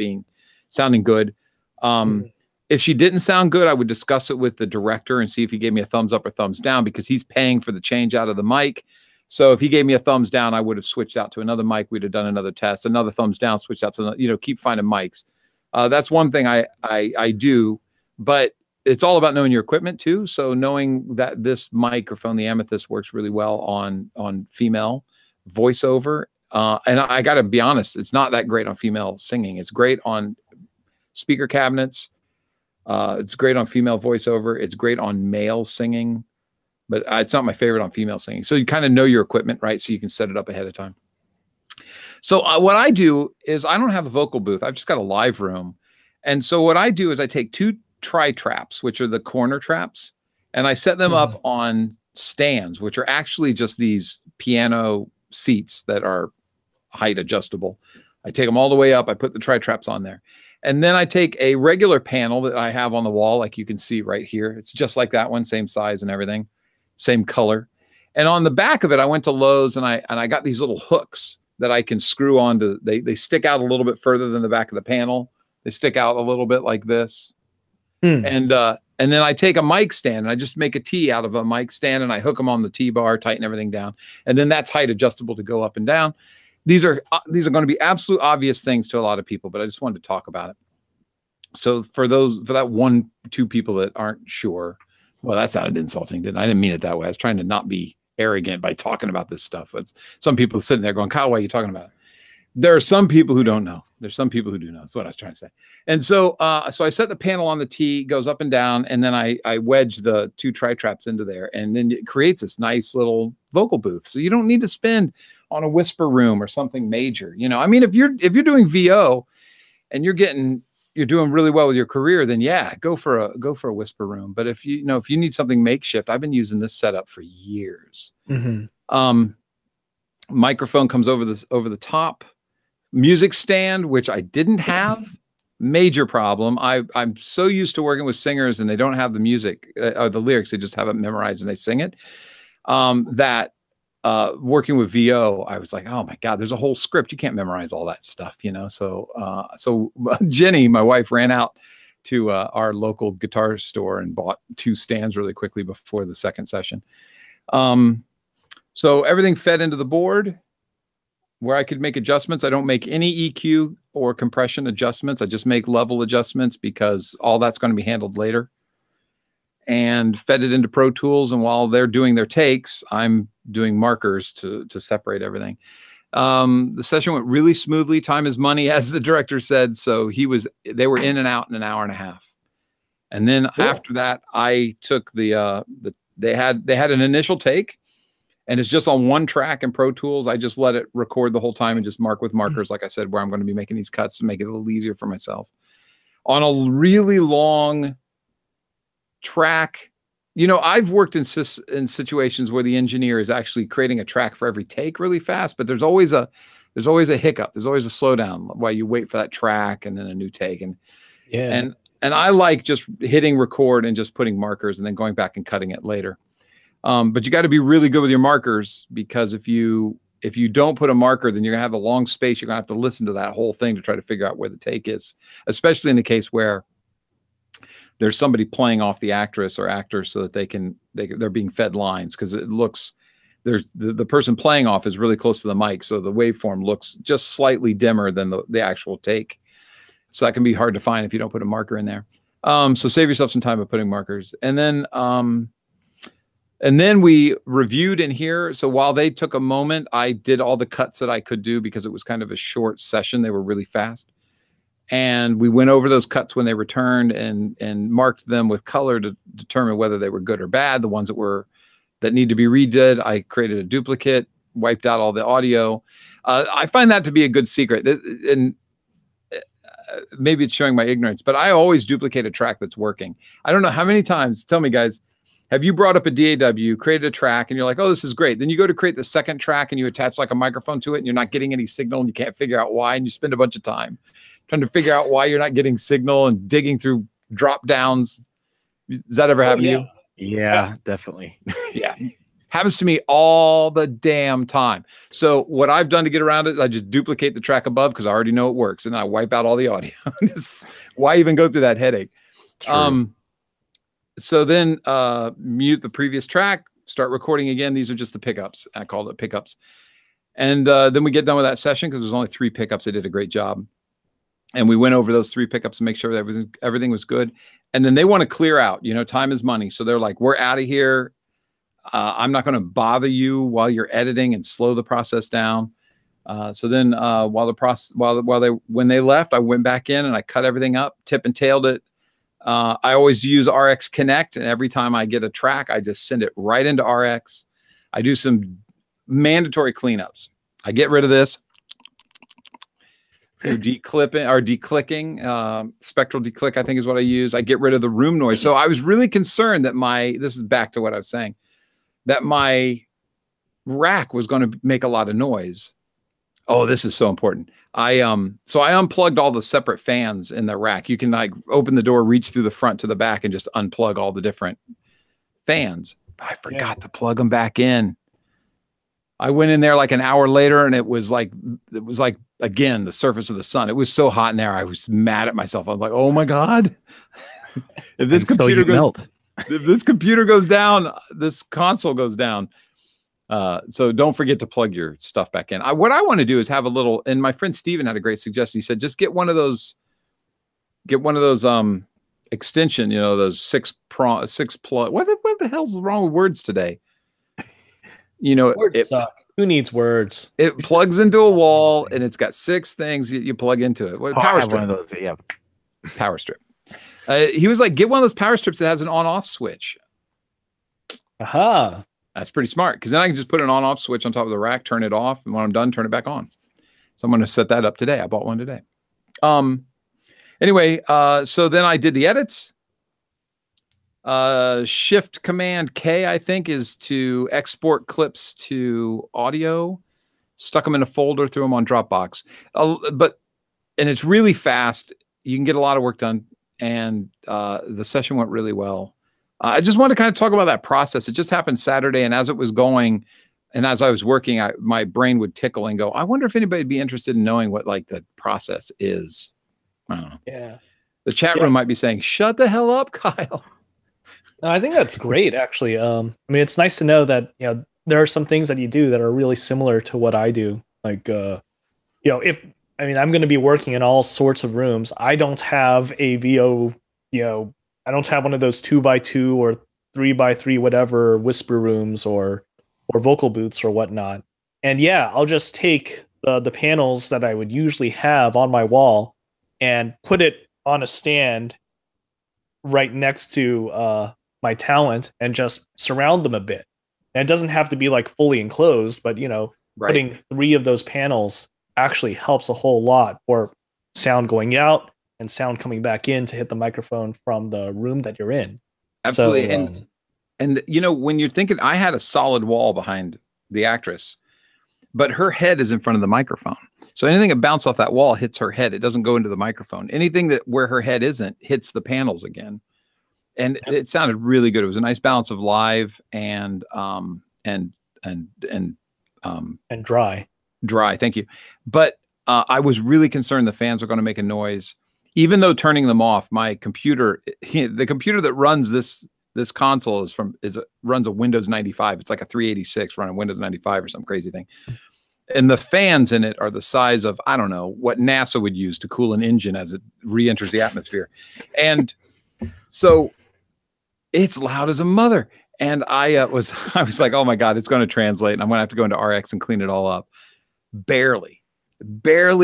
sounding good. If she didn't sound good, I would discuss it with the director and see if he gave me a thumbs up or thumbs down, because he's paying for the change out of the mic. So if he gave me a thumbs down, I would have switched out to another mic. We'd have done another test, another thumbs down, switched out to another, you know, keep finding mics. That's one thing I do, but it's all about knowing your equipment too. So knowing that this microphone, the Amethyst, works really well on female voiceover. And I got to be honest, it's not that great on female singing. It's great on speaker cabinets. It's great on female voiceover. It's great on male singing, but it's not my favorite on female singing. So you kind of know your equipment, right? So you can set it up ahead of time. So what I do is I don't have a vocal booth. I've just got a live room. And so what I do is I take 2 tri-traps, which are the corner traps, and I set them up on stands, which are actually just these piano seats that are height adjustable. I take them all the way up. I put the tri-traps on there. And then I take a regular panel that I have on the wall, like you can see right here. It's just like that one, same size and everything, same color. And on the back of it, I went to Lowe's and I got these little hooks that I can screw onto. They stick out a little bit further than the back of the panel. They stick out a little bit like this. And then I take a mic stand and I just make a T out of a mic stand and I hook them on the T-bar, tighten everything down. And then that's height adjustable to go up and down. These are going to be absolute obvious things to a lot of people, but I just wanted to talk about it. So for that 1-2 people that aren't sure, well, that sounded insulting, didn't I? I didn't mean it that way. I was trying to not be arrogant by talking about this stuff. But some people sitting there going, Kyle, why are you talking about it? There are some people who don't know. There's some people who do know. That's what I was trying to say. And so so I set the panel on the T, goes up and down, and then I wedge the 2 tri-traps into there, and then it creates this nice little vocal booth. So you don't need to spend on a whisper room or something major. You know, I mean, if you're doing VO and you're doing really well with your career, then yeah, go for a whisper room. But if you need something makeshift, I've been using this setup for years. Microphone comes over the top. Music stand, which I didn't have, major problem. I'm so used to working with singers and they don't have the music or the lyrics. They just have it memorized and they sing it. That working with VO, I was like, oh my God, there's a whole script. You can't memorize all that stuff, you know? So Jenny, my wife, ran out to our local guitar store and bought 2 stands really quickly before the second session. So everything fed into the board where I could make adjustments. I don't make any EQ or compression adjustments. I just make level adjustments because all that's going to be handled later. And fed it into Pro Tools. And while they're doing their takes, I'm doing markers to separate everything. The session went really smoothly. Time is money, as the director said. So they were in and out in an hour and a half. And then after that, I took they had an initial take, and it's just on 1 track in Pro Tools. I just let it record the whole time and just mark with markers, like I said, where I'm going to be making these cuts to make it a little easier for myself. On a really long track, you know, I've worked in situations where the engineer is actually creating a track for every take really fast, but there's always a hiccup. There's always a slowdown while you wait for that track and then a new take. And I like just hitting record and just putting markers and then going back and cutting it later. But you got to be really good with your markers, because if you don't put a marker, then you're gonna have a long space. You're gonna have to listen to that whole thing to try to figure out where the take is, especially in the case where there's somebody playing off the actress or actor so that they're being fed lines, because it looks, the person playing off is really close to the mic, so the waveform looks just slightly dimmer than the actual take. So that can be hard to find if you don't put a marker in there. So save yourself some time by putting markers. And then we reviewed in here. So while they took a moment, I did all the cuts that I could do because it was kind of a short session. They were really fast. And we went over those cuts when they returned and marked them with color to determine whether they were good or bad. The ones that need to be redid, I created a duplicate wiped out all the audio. I find that to be a good secret, and maybe it's showing my ignorance, but I always duplicate a track that's working. I don't know how many times, tell me guys, have you brought up a DAW, created a track, and you're like, oh, this is great. Then you go to create the second track and you attach like a microphone to it and you're not getting any signal and you can't figure out why. And you spend a bunch of time trying to figure out why you're not getting signal and digging through drop downs. Does that ever happen to you? Yeah, definitely. Yeah. Happens to me all the damn time. So what I've done to get around it, I just duplicate the track above because I already know it works, and I wipe out all the audio. Why even go through that headache? True. So then mute the previous track, start recording again. These are just the pickups. I called it pickups. And then we get done with that session because there's only 3 pickups. They did a great job. And we went over those 3 pickups to make sure that everything was good. And then they want to clear out. You know, time is money. So they're like, we're out of here. I'm not going to bother you while you're editing and slow the process down. So then when they left, I went back in and I cut everything up, tip and tailed it. I always use RX Connect, and every time I get a track, I just send it right into RX. I do some mandatory cleanups. I get rid of this through declicking, spectral declick, I think is what I use. I get rid of the room noise. So I was really concerned that this is back to what I was saying, that my rack was going to make a lot of noise. Oh, this is so important. So I unplugged all the separate fans in the rack. You can like open the door, reach through the front to the back, and just unplug all the different fans. But I forgot to plug them back in. I went in there like an hour later, and it was like again the surface of the sun. It was so hot in there. I was mad at myself. I was like, "Oh my god! If this computer goes down, this console goes down." So don't forget to plug your stuff back in. What I want to do is have a little. And my friend Steven had a great suggestion. He said, just get one of those extension. You know, those 6 plug. What the hell's wrong with words today? You know, words suck. Who needs words? It plugs into a wall, and it's got 6 things you plug into it. Power strip. One of those, yeah. Power strip. He was like, get one of those power strips that has an on-off switch. Aha. That's pretty smart, because then I can just put an on-off switch on top of the rack, turn it off, and when I'm done, turn it back on. So I'm going to set that up today. I bought one today. Anyway, so then I did the edits. Shift Command K, I think, is to export clips to audio. Stuck them in a folder, threw them on Dropbox. And it's really fast. You can get a lot of work done, and the session went really well. I just want to kind of talk about that process. It just happened Saturday, and as it was going, and as I was working, my brain would tickle and go, I wonder if anybody would be interested in knowing what like the process is. I don't know. Yeah. The chat room might be saying, shut the hell up, Kyle. No, I think that's great, actually. I mean, it's nice to know that, you know, there are some things that you do that are really similar to what I do. Like, you know, I'm going to be working in all sorts of rooms. I don't have a VO, you know, I don't have one of those 2x2 or 3x3, whatever, whisper rooms or vocal booths or whatnot. And yeah, I'll just take the panels that I would usually have on my wall and put it on a stand right next to my talent and just surround them a bit. And it doesn't have to be like fully enclosed, but, you know, putting 3 of those panels actually helps a whole lot for sound going out and sound coming back in to hit the microphone from the room that you're in. Absolutely. So, and you know, when you're thinking, I had a solid wall behind the actress, but her head is in front of the microphone. So anything that bounces off that wall hits her head. It doesn't go into the microphone. Anything that where her head isn't hits the panels again. And it sounded really good. It was a nice balance of live and dry. Dry. Thank you. But I was really concerned the fans were going to make a noise. Even though turning them off, my computer, the computer that runs this console runs a Windows 95. It's like a 386 running Windows 95 or some crazy thing. And the fans in it are the size of, I don't know, what NASA would use to cool an engine as it re-enters the atmosphere. And so it's loud as a mother. And I was like, oh my God, it's going to translate. And I'm going to have to go into RX and clean it all up. Barely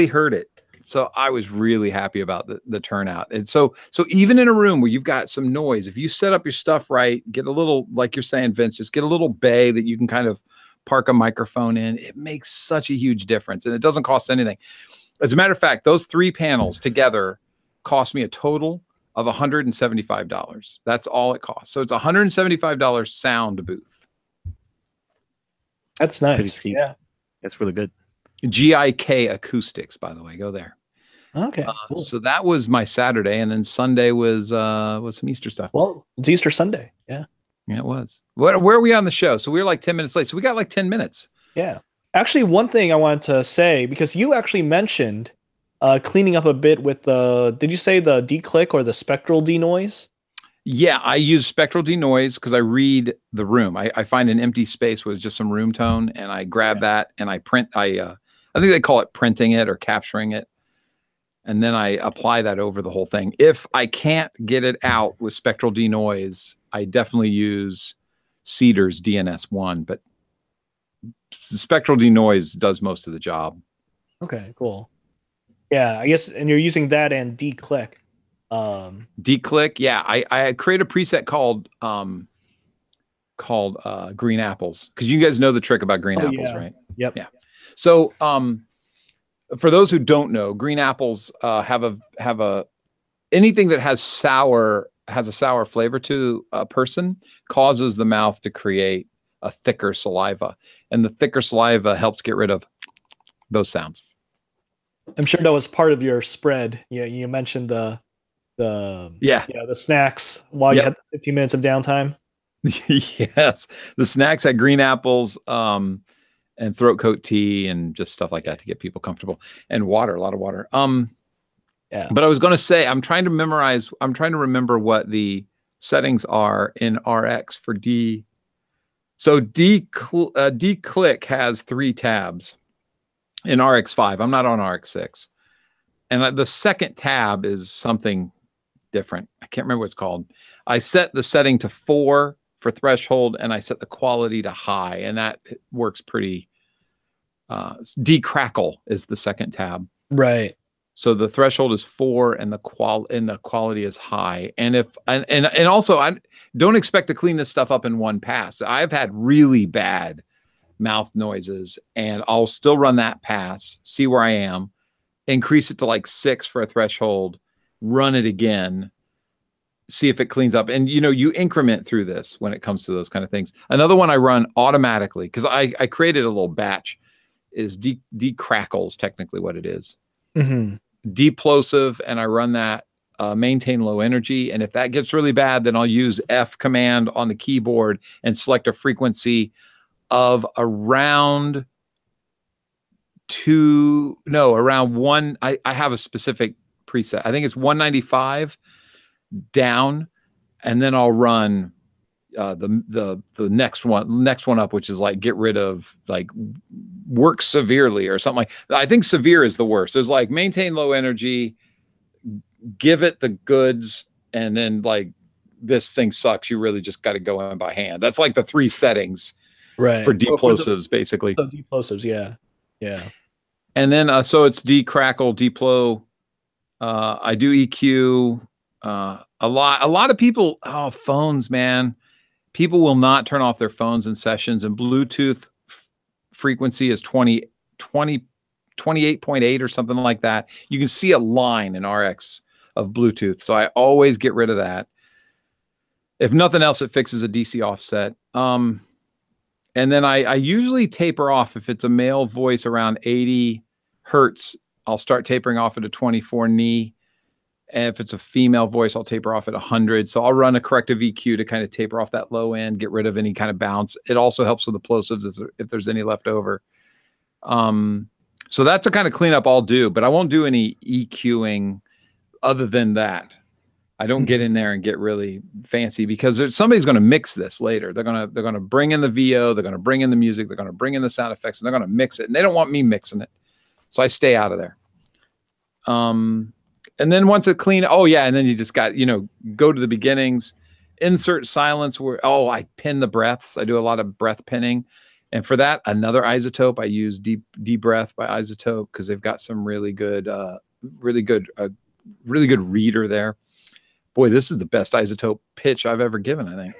heard it. So I was really happy about the turnout. And so even in a room where you've got some noise, if you set up your stuff right, get a little, like you're saying, Vince, just get a little bay that you can kind of park a microphone in. It makes such a huge difference, and it doesn't cost anything. As a matter of fact, those 3 panels together cost me a total of $175. That's all it costs. So it's $175 sound booth. That's nice. Yeah. That's really good. GIK Acoustics, by the way. Go there. Okay. Cool. So that was my Saturday, and then Sunday was some Easter stuff. Well, it's Easter Sunday. Yeah. Yeah, it was. Where are we on the show? So we were like 10 minutes late. So we got like 10 minutes. Yeah. Actually, one thing I wanted to say, because you actually mentioned cleaning up a bit with did you say the declick or the spectral denoise? Yeah, I use spectral denoise because I read the room. I find an empty space with just some room tone, and I grab that and I print. I think they call it printing it or capturing it, and then I apply that over the whole thing. If I can't get it out with spectral denoise, I definitely use Cedar's DNS1, but spectral denoise does most of the job. Okay, cool. Yeah, I guess, and you're using that and declick. Declick, yeah. I create a preset called green apples, because you guys know the trick about green apples, right? Yep. Yeah. So for those who don't know, green apples have a anything that has a sour flavor to a person causes the mouth to create a thicker saliva, and the thicker saliva helps get rid of those sounds. I'm sure that was part of your spread. Yeah, you mentioned the snacks while you had 15 minutes of downtime. Yes, the snacks had green apples and throat coat tea and just stuff like that to get people comfortable, and water, a lot of water. But I was going to say, I'm trying to remember what the settings are in RX for D. So D-Click has 3 tabs in RX5. I'm not on RX6. And the second tab is something different. I can't remember what it's called. I set the setting to 4 for threshold, and I set the quality to high, and that works pretty. Decrackle is the second tab. Right. So the threshold is 4 and the quality is high. And also I don't expect to clean this stuff up in one pass. I've had really bad mouth noises, and I'll still run that pass, see where I am, increase it to like 6 for a threshold, run it again, see if it cleans up. And you increment through this when it comes to those kind of things. Another one I run automatically, because I created a little batch, is decrackle is technically what it is. Mm-hmm. Deplosive, and I run that, maintain low energy. And if that gets really bad, then I'll use F command on the keyboard and select a frequency of around 1. I have a specific preset. I think it's 195 down, and then I'll run the next one up, which is like get rid of, like, work severely or something. Like, I think severe is the worst. There's like maintain low energy, give it the goods, and then like this thing sucks. You really just got to go in by hand. That's like the 3 settings, right, for deplosives, basically. So deplosives, yeah. And then so it's decrackle, deplow. I do EQ. A lot of people. Oh, phones, man. People will not turn off their phones in sessions, and Bluetooth frequency is 28.8 or something like that. You can see a line in RX of Bluetooth. So I always get rid of that. If nothing else, it fixes a DC offset. And then I usually taper off if it's a male voice around 80 hertz. I'll start tapering off at a 24 knee. And if it's a female voice, I'll taper off at 100. So I'll run a corrective EQ to kind of taper off that low end, get rid of any kind of bounce. It also helps with the plosives if there's any left over. So that's the kind of cleanup I'll do, but I won't do any EQing other than that. I don't get in there and get really fancy, because somebody's going to mix this later. They're going to bring in the VO, they're going to bring in the music, they're going to bring in the sound effects, and they're going to mix it. And they don't want me mixing it. So I stay out of there. And then once it clean, and then you just got, go to the beginnings, insert silence where, I pin the breaths. I do a lot of breath pinning. And for that, another isotope, I use Deep Breath by Isotope, because they've got some really good reader there. Boy, this is the best isotope pitch I've ever given, I think.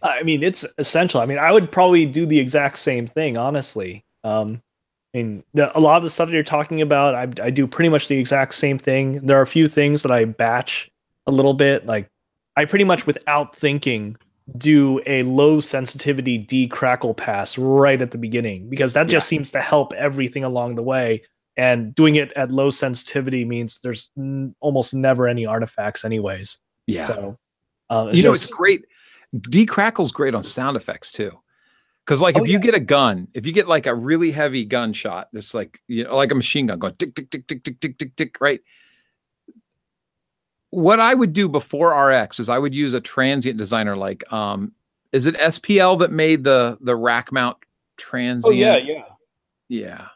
I mean, it's essential. I mean, I would probably do the exact same thing, honestly. I mean, a lot of the stuff that you're talking about, I do pretty much the exact same thing. There are a few things that I batch a little bit. Like, I pretty much, without thinking, do a low sensitivity decrackle pass right at the beginning because that just seems to help everything along the way. And doing it at low sensitivity means there's almost never any artifacts, anyways. Yeah. So, it's great. Decrackle's great on sound effects too. Because like if you get a gun, if you get like a really heavy gunshot, just like like a machine gun going tick tick tick tick tick tick tick tick, right? What I would do before RX is I would use a transient designer like is it SPL that made the rack mount transient? Oh yeah.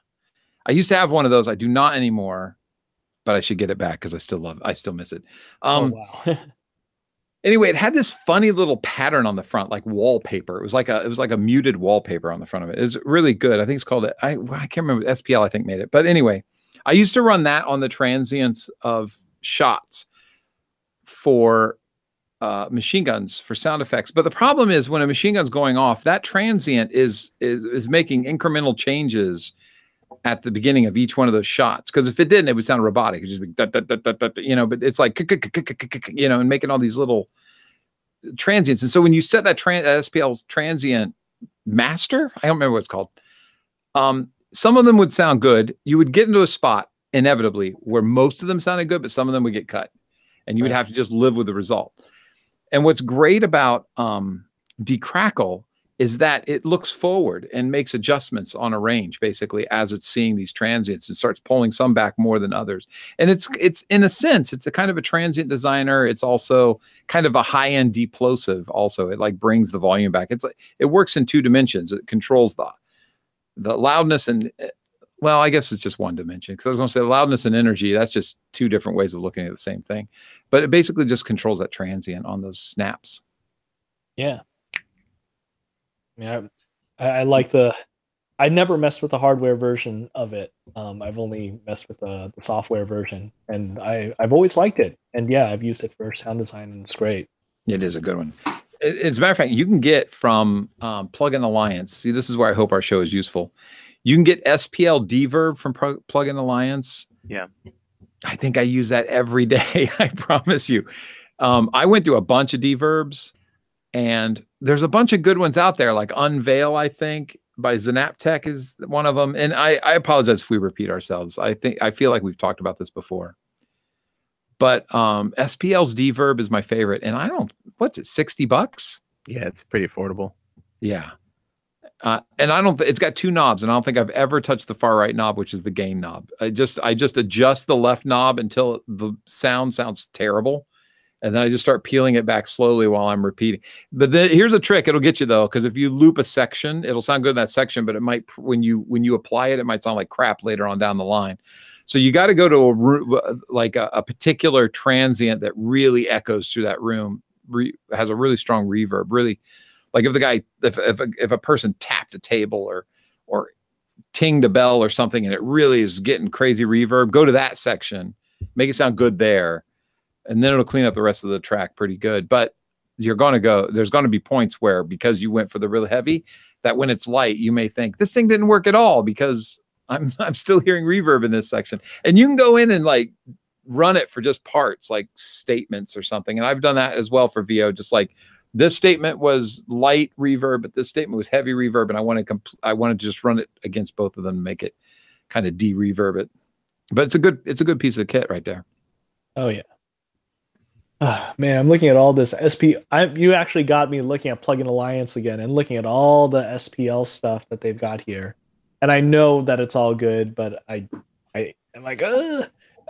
I used to have one of those. I do not anymore, but I should get it back because I still miss it. Oh wow. Anyway, it had this funny little pattern on the front, like wallpaper. It was like a muted wallpaper on the front of it. It was really good. I think it's called I can't remember. SPL I think made it. But anyway, I used to run that on the transients of shots for machine guns for sound effects. But the problem is when a machine gun's going off, that transient is making incremental changes at the beginning of each one of those shots. Because if it didn't, it would sound robotic. It'd just be but it's like and making all these little transients. And so when you set that SPL's transient master, I don't remember what it's called. Some of them would sound good. You would get into a spot inevitably where most of them sounded good, but some of them would get cut, and you would have to just live with the result. And what's great about decrackle is that it looks forward and makes adjustments on a range basically as it's seeing these transients and starts pulling some back more than others. And it's in a sense, it's a kind of a transient designer. It's also kind of a high-end deplosive also. It like brings the volume back. It's like, it works in two dimensions. It controls the loudness and, well, I guess it's just one dimension because I was going to say loudness and energy. That's just two different ways of looking at the same thing, but it basically just controls that transient on those snaps. Yeah. I mean, I like I never messed with the hardware version of it. I've only messed with the software version, and I've always liked it. And yeah, I've used it for sound design, and it's great. It is a good one. As a matter of fact, you can get from Plugin Alliance. See, this is where I hope our show is useful. You can get SPL Deverb from Plugin Alliance. Yeah. I think I use that every day. I promise you. I went through a bunch of Deverbs. And there's a bunch of good ones out there, like Unveil, I think, by Zanaptech is one of them. And I apologize if we repeat ourselves. I feel like we've talked about this before. But SPL's Deverb is my favorite. And what's it, $60? Yeah, it's pretty affordable. Yeah. And it's got two knobs, and I don't think I've ever touched the far right knob, which is the gain knob. I just adjust the left knob until the sound sounds terrible. And then I just start peeling it back slowly while I'm repeating. But then here's a trick. It'll get you though. Cause if you loop a section, it'll sound good in that section, but it might, when you apply it, it might sound like crap later on down the line. So you got to go to a particular transient that really echoes through that room, has a really strong reverb, really like if a person tapped a table or tinged a bell or something, and it really is getting crazy reverb, go to that section, make it sound good there. And then it'll clean up the rest of the track pretty good. But there's going to be points where, because you went for the really heavy, that when it's light, you may think this thing didn't work at all because I'm still hearing reverb in this section. And you can go in and like run it for just parts, like statements or something. And I've done that as well for VO, just like this statement was light reverb, but this statement was heavy reverb. And I wanted to just run it against both of them and make it kind of de-reverb it. But it's a good piece of kit right there. Oh yeah. Man, I'm looking at all this you actually got me looking at Plugin Alliance again and looking at all the SPL stuff that they've got here. And I know that it's all good, but I'm like,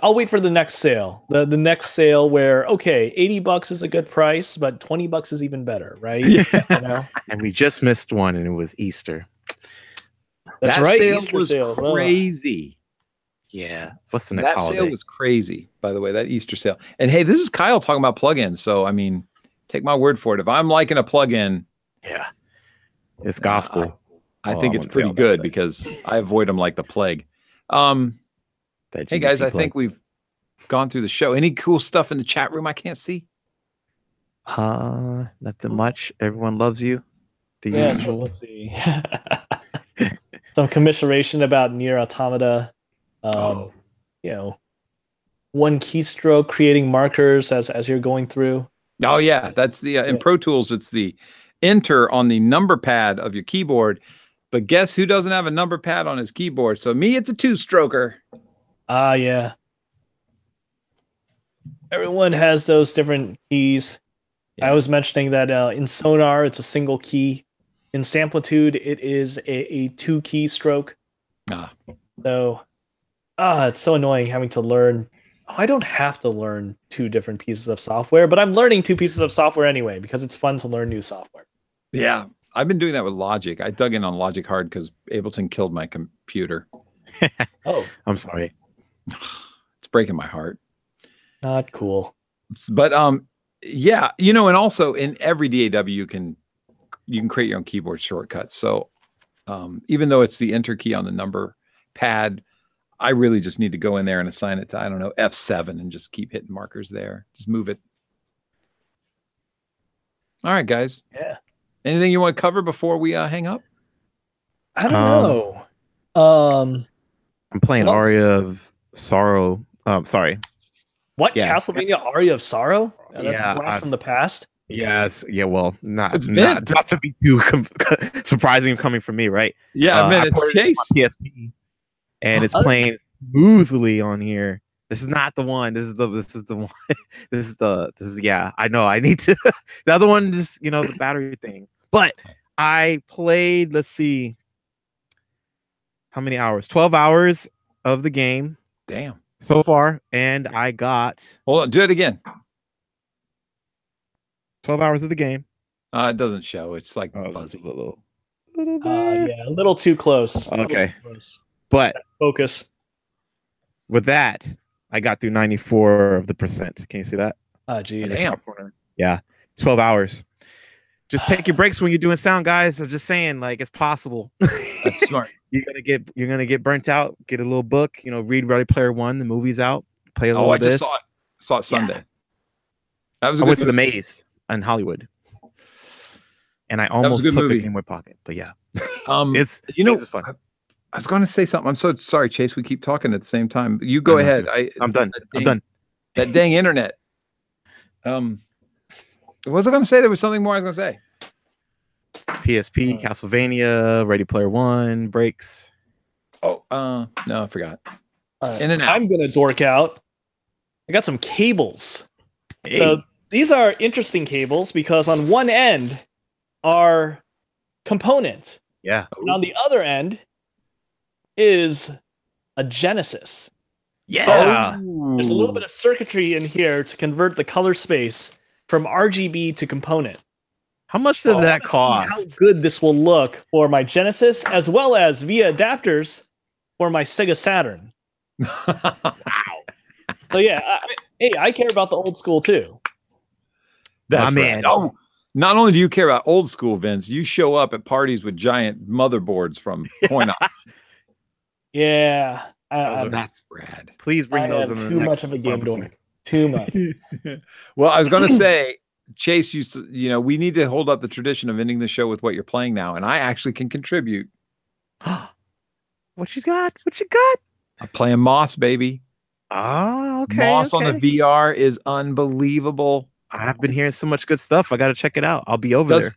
I'll wait for the next sale. The next sale where, okay, $80 is a good price, but $20 is even better, right? Yeah. You know? And we just missed one, and it was Easter. That's that right. Sale Easter was sale. crazy. Yeah. What's the next holiday? That sale was crazy, by the way, that Easter sale. And hey, this is Kyle talking about plugins. So, I mean, take my word for it. If I'm liking a plugin, yeah, it's gospel. I think it's pretty good because I avoid them like the plague. Hey guys, I think we've gone through the show. Any cool stuff in the chat room I can't see? Nothing much. Everyone loves you. The Yeah, so usual. let's see. Some commiseration about Nier Automata. Oh. You know, one keystroke creating markers as you're going through. Oh yeah, that's the in Yeah. Pro Tools. It's the enter on the number pad of your keyboard. But guess who doesn't have a number pad on his keyboard? So me, it's a two-stroker. Ah, yeah. Everyone has those different keys. Yeah. I was mentioning that in Sonar, it's a single key. In Samplitude, it is a two keystroke. Ah. So, it's so annoying having to learn. Oh, I don't have to learn two different pieces of software, but I'm learning two pieces of software anyway because it's fun to learn new software. Yeah, I've been doing that with Logic. I dug in on Logic hard because Ableton killed my computer. Oh, I'm sorry. It's breaking my heart. not cool. But yeah, you know, and also in every DAW you can create your own keyboard shortcuts. So even though it's the enter key on the number pad, I really just need to go in there and assign it to, I don't know, F7 and just keep hitting markers there. Just move it. All right, guys. Yeah. Anything you want to cover before we hang up? I don't know. I'm playing what else? Aria of Sorrow. Sorry. What? Yeah. Castlevania Aria of Sorrow? That's Yeah, a blast from the past. Yes. Yeah. Well, not It's Vin. not to be too surprising coming from me, right? Yeah, I man, it's ported it Chase. on PSP, and it's playing smoothly on here. This is not the one. This is the one. this is yeah. I know. I need to. The other one just the battery thing. But I played. Let's see. How many hours? 12 hours of the game. Damn. So far, and I got. Hold on. Do it again. 12 hours of the game. It doesn't show. It's like fuzzy. Yeah, a little too close. Okay. Too close. But Focus. with that, I got through 94%. Can you see that? Geez. Damn. Yeah. 12 hours. Just take your breaks when you're doing sound, guys. I'm just saying, like, it's possible. That's smart. You're gonna get burnt out. Get a little book. Read Ready Player One. The movie's out. Play a little. I this. just saw it Sunday. Yeah. That was a I good went to the movie. Maze in Hollywood, and I almost good took movie. the Game Boy Pocket. But yeah, It's it's fun. I was going to say something. I'm so sorry, Chase. We keep talking at the same time. You go ahead. I'm done. I'm done. That dang internet. What was I going to say? There was something more I was going to say. PSP, Castlevania, Ready Player One, breaks. Oh, no, I forgot. In and out. I'm gonna dork out. I got some cables. Hey. So these are interesting cables because on one end are component. Yeah. And on the other end is a Genesis. Yeah. So there's a little bit of circuitry in here to convert the color space from RGB to component. How much did that cost? How good this will look for my Genesis, as well as via adapters for my Sega Saturn. Wow. So yeah, I care about the old school too. That's man. Oh, not only do you care about old school, Vince, you show up at parties with giant motherboards from Point Up. Yeah, that's rad. Please bring those in the too next much of a game dork. Too much. Well, I was going to say, Chase used to, we need to hold up the tradition of ending the show with what you're playing now, and I actually can contribute. What you got? What you got? I'm playing Moss, baby. Oh, okay. Moss on the VR is unbelievable. I've been hearing so much good stuff. I got to check it out. I'll be over there.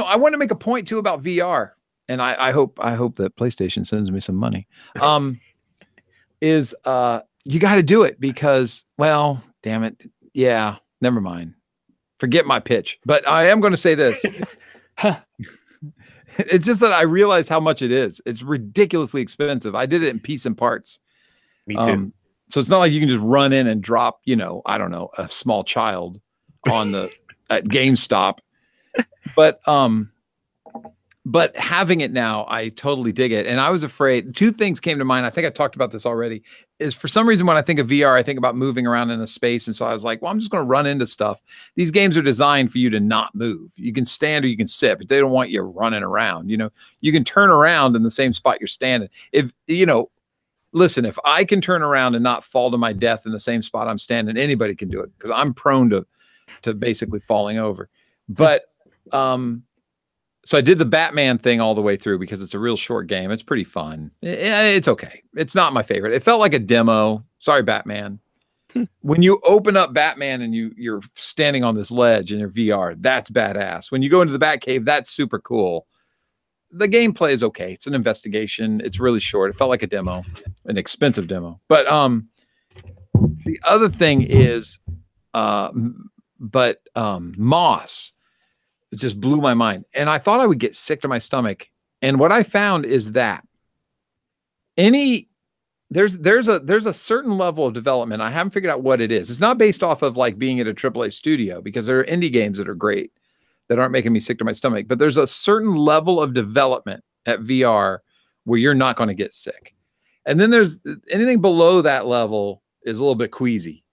I want to make a point too about VR, and I hope that PlayStation sends me some money. You got to do it because, well, damn it. Yeah, never mind. Forget my pitch. But I am going to say this. It's just that I realize how much it is. It's ridiculously expensive. I did it in piece and parts. Me too. So it's not like you can just run in and drop, I don't know, a small child on at GameStop. But having it now, I totally dig it. And I was afraid. Two things came to mind. I think I talked about this already. Is for some reason when I think of VR, I think about moving around in a space. And so I was like, well, I'm just going to run into stuff. These games are designed for you to not move. You can stand or you can sit, but they don't want you running around. You can turn around in the same spot you're standing. Listen, if I can turn around and not fall to my death in the same spot I'm standing, anybody can do it because I'm prone to to basically falling over. But so I did the Batman thing all the way through because it's a real short game. It's pretty fun. It's okay. It's not my favorite. It felt like a demo. Sorry, Batman. When you open up Batman and you're standing on this ledge in your VR, that's badass. When you go into the Batcave, that's super cool. The gameplay is okay. It's an investigation. It's really short. It felt like a demo, an expensive demo. But the other thing is, Moss, it just blew my mind. And I thought I would get sick to my stomach. And what I found is that there's a certain level of development. I haven't figured out what it is. It's not based off of like being at a AAA studio, because there are indie games that are great that aren't making me sick to my stomach. But there's a certain level of development at VR where you're not going to get sick. And then there's anything below that level is a little bit queasy.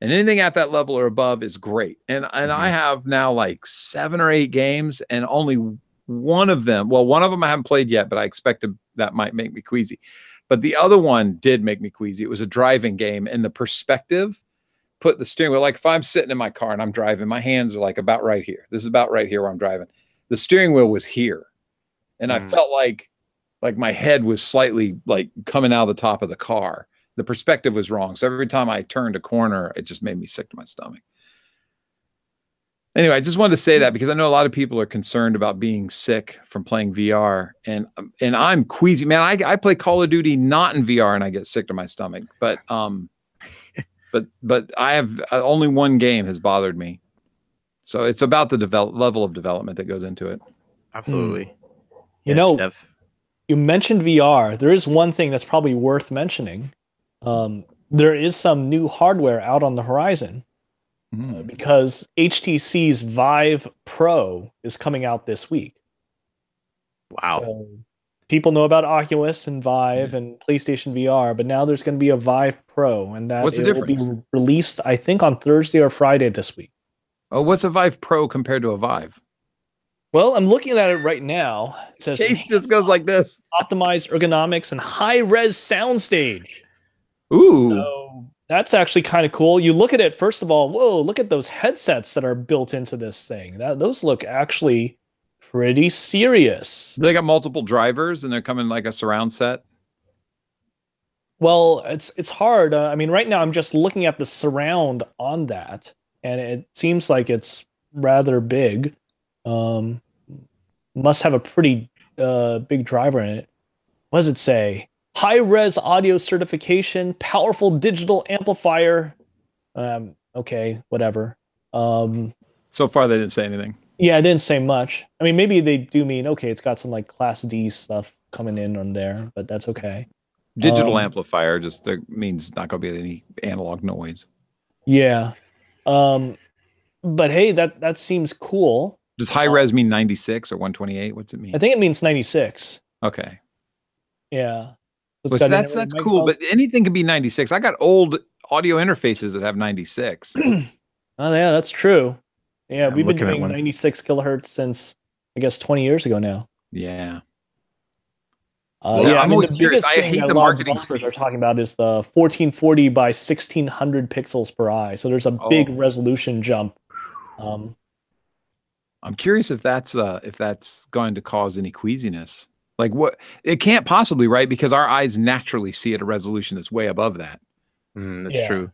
And anything at that level or above is great. And I have now like 7 or 8 games, and only one of them I haven't played yet, but I expected that might make me queasy. But the other one did make me queasy. It was a driving game, and the perspective put the steering wheel, like if I'm sitting in my car and I'm driving, my hands are like about right here. This is about right here where I'm driving. The steering wheel was here. And I felt like my head was slightly like coming out of the top of the car. The perspective was wrong. So every time I turned a corner, it just made me sick to my stomach. Anyway, I just wanted to say that because I know a lot of people are concerned about being sick from playing VR, and I'm queasy, man. I play Call of Duty not in VR and I get sick to my stomach, but I have only one game has bothered me. So it's about the level of development that goes into it. Absolutely. You know, Jeff, you mentioned VR. There is one thing that's probably worth mentioning. There is some new hardware out on the horizon. Because HTC's Vive Pro is coming out this week. Wow. So people know about Oculus and Vive and PlayStation VR, but now there's going to be a Vive Pro, and that will be released, I think, on Thursday or Friday this week. Oh, what's a Vive Pro compared to a Vive? Well, I'm looking at it right now. It says Chase just goes like this. Optimized ergonomics and high-res soundstage. Ooh. So that's actually kind of cool. You look at it, first of all, whoa, look at those headsets that are built into this thing. Those look actually pretty serious. They got multiple drivers and they're coming like a surround set. Well, it's hard. I mean, right now I'm just looking at the surround on that, and it seems like it's rather big. Must have a pretty big driver in it. What does it say? High-res audio certification, powerful digital amplifier. Okay, whatever. So far, they didn't say anything. Yeah, it didn't say much. I mean, maybe they do mean, okay, it's got some like Class D stuff coming in on there, but that's okay. Digital amplifier just means not going to be any analog noise. Yeah. But hey, that seems cool. Does high res mean 96 or 128? What's it mean? I think it means 96. Okay. Yeah. So that's cool, but anything can be 96. I got old audio interfaces that have 96. Oh yeah, that's true. Yeah, we've been doing 96 kilohertz since I guess 20 years ago now. Yeah. I'm always curious. I hate the marketing speak are talking about is the 1440 by 1600 pixels per eye. So there's a big resolution jump. I'm curious if that's going to cause any queasiness. Like what? It can't possibly, right? Because our eyes naturally see at a resolution that's way above that. That's true.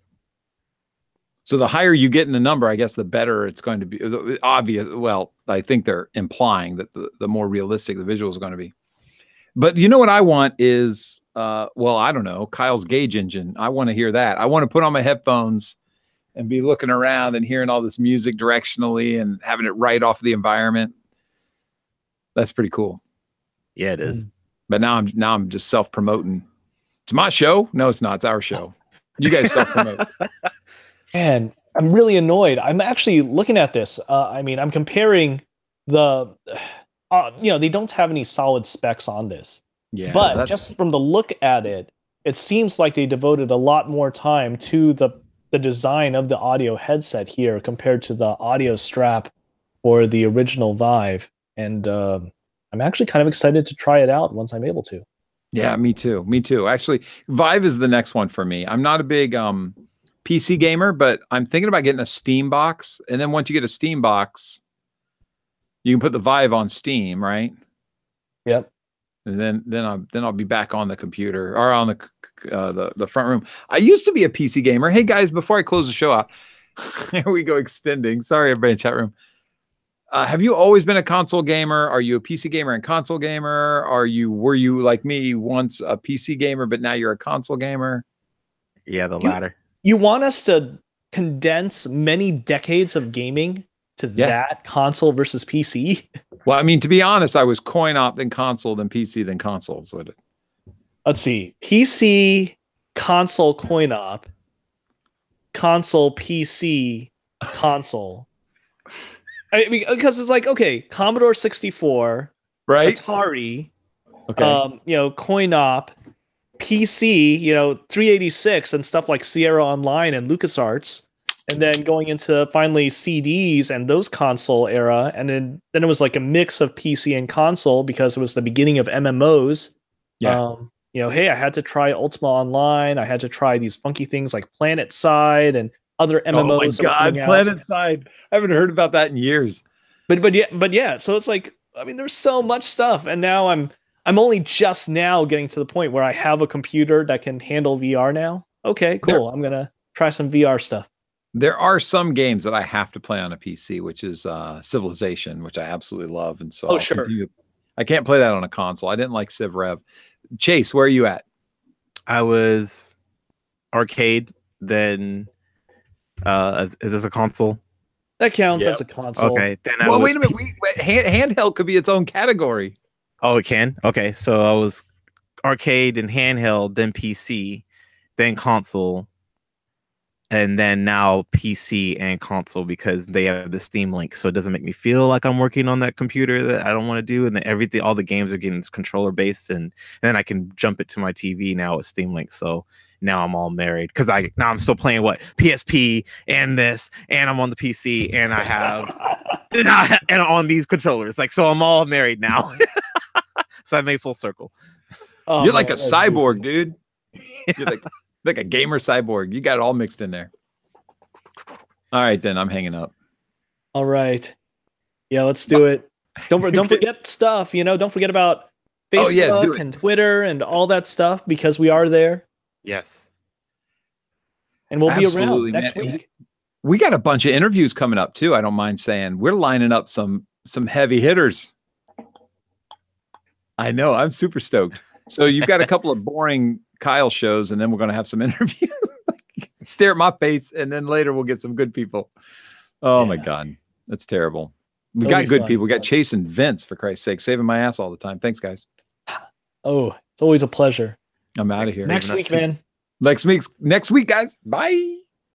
So the higher you get in the number, I guess the better it's going to be. Obvious. Well, I think they're implying that the more realistic the visual is going to be. But you know what I want is, well, I don't know, Kyle's Gauge Engine. I want to hear that. I want to put on my headphones and be looking around and hearing all this music directionally and having it right off the environment. That's pretty cool. Yeah, it is. But now I'm just self-promoting. It's my show. No, it's not. It's our show. You guys self-promote. Man, I'm really annoyed. I'm actually looking at this. I mean, I'm comparing the, they don't have any solid specs on this. Yeah. But just from the look at it, it seems like they devoted a lot more time to the design of the audio headset here compared to the audio strap for the original Vive. And I'm actually kind of excited to try it out once I'm able to. Yeah, me too. Me too. Actually, Vive is the next one for me. I'm not a big PC gamer, but I'm thinking about getting a Steam box. And then once you get a Steam box, you can put the Vive on Steam, right? Yep. And then I'll be back on the computer or on the front room. I used to be a PC gamer. Hey guys, before I close the show out, here we go extending. Sorry, everybody in chat room. Have you always been a console gamer? Are you a PC gamer and console gamer? Were you like me once a PC gamer, but now you're a console gamer? Yeah, the latter. You want us to condense many decades of gaming to that console versus PC? Well, I mean, to be honest, I was coin op, then console, then PC, then console. So let's see. PC, console, coin op, console, PC, console. I mean, because it's like, okay, Commodore 64, right? Atari, okay, coin op, PC, 386 and stuff like Sierra Online and LucasArts, and then going into finally CDs and those console era, and then it was like a mix of PC and console because it was the beginning of MMOs. Yeah. Hey, I had to try Ultima Online. I had to try these funky things like Planet Side and other MMOs. Oh my God, Planet Side! I haven't heard about that in years. But yeah. So it's like, I mean, there's so much stuff, and now I'm only just now getting to the point where I have a computer that can handle VR now. Okay, cool. I'm gonna try some VR stuff. There are some games that I have to play on a PC, which is Civilization, which I absolutely love, and so I can't play that on a console. I didn't like Civ Rev. Chase, where are you at? I was arcade, then. Is this a console? That counts. That's a console. Okay. Then wait a minute. Handheld could be its own category. Oh, it can? Okay. So I was arcade and handheld, then PC, then console, and then now PC and console because they have the Steam Link. So it doesn't make me feel like I'm working on that computer that I don't want to do. And then all the games are getting controller based, and then I can jump it to my TV now with Steam Link. So now I'm all married because now I'm still playing PSP and this, and I'm on the PC, and I have and on these controllers. Like, so I'm all married now. So I made full circle. Oh, you're like a cyborg, dude. You're like a gamer cyborg. You got it all mixed in there. All right, then I'm hanging up. All right. Yeah, let's do it. Don't forget stuff. Don't forget about Facebook and Twitter and all that stuff because we are there. Yes. And we'll be around next week. We got a bunch of interviews coming up too. I don't mind saying we're lining up some heavy hitters. I know. I'm super stoked. So you've got a couple of boring Kyle shows, and then we're going to have some interviews. Stare at my face, and then later we'll get some good people. Oh my God. That's terrible. We got good people. We got Chase and Vince, for Christ's sake, saving my ass all the time. Thanks, guys. Oh, it's always a pleasure. I'm out of here. Next week, man. Next week, guys. Bye.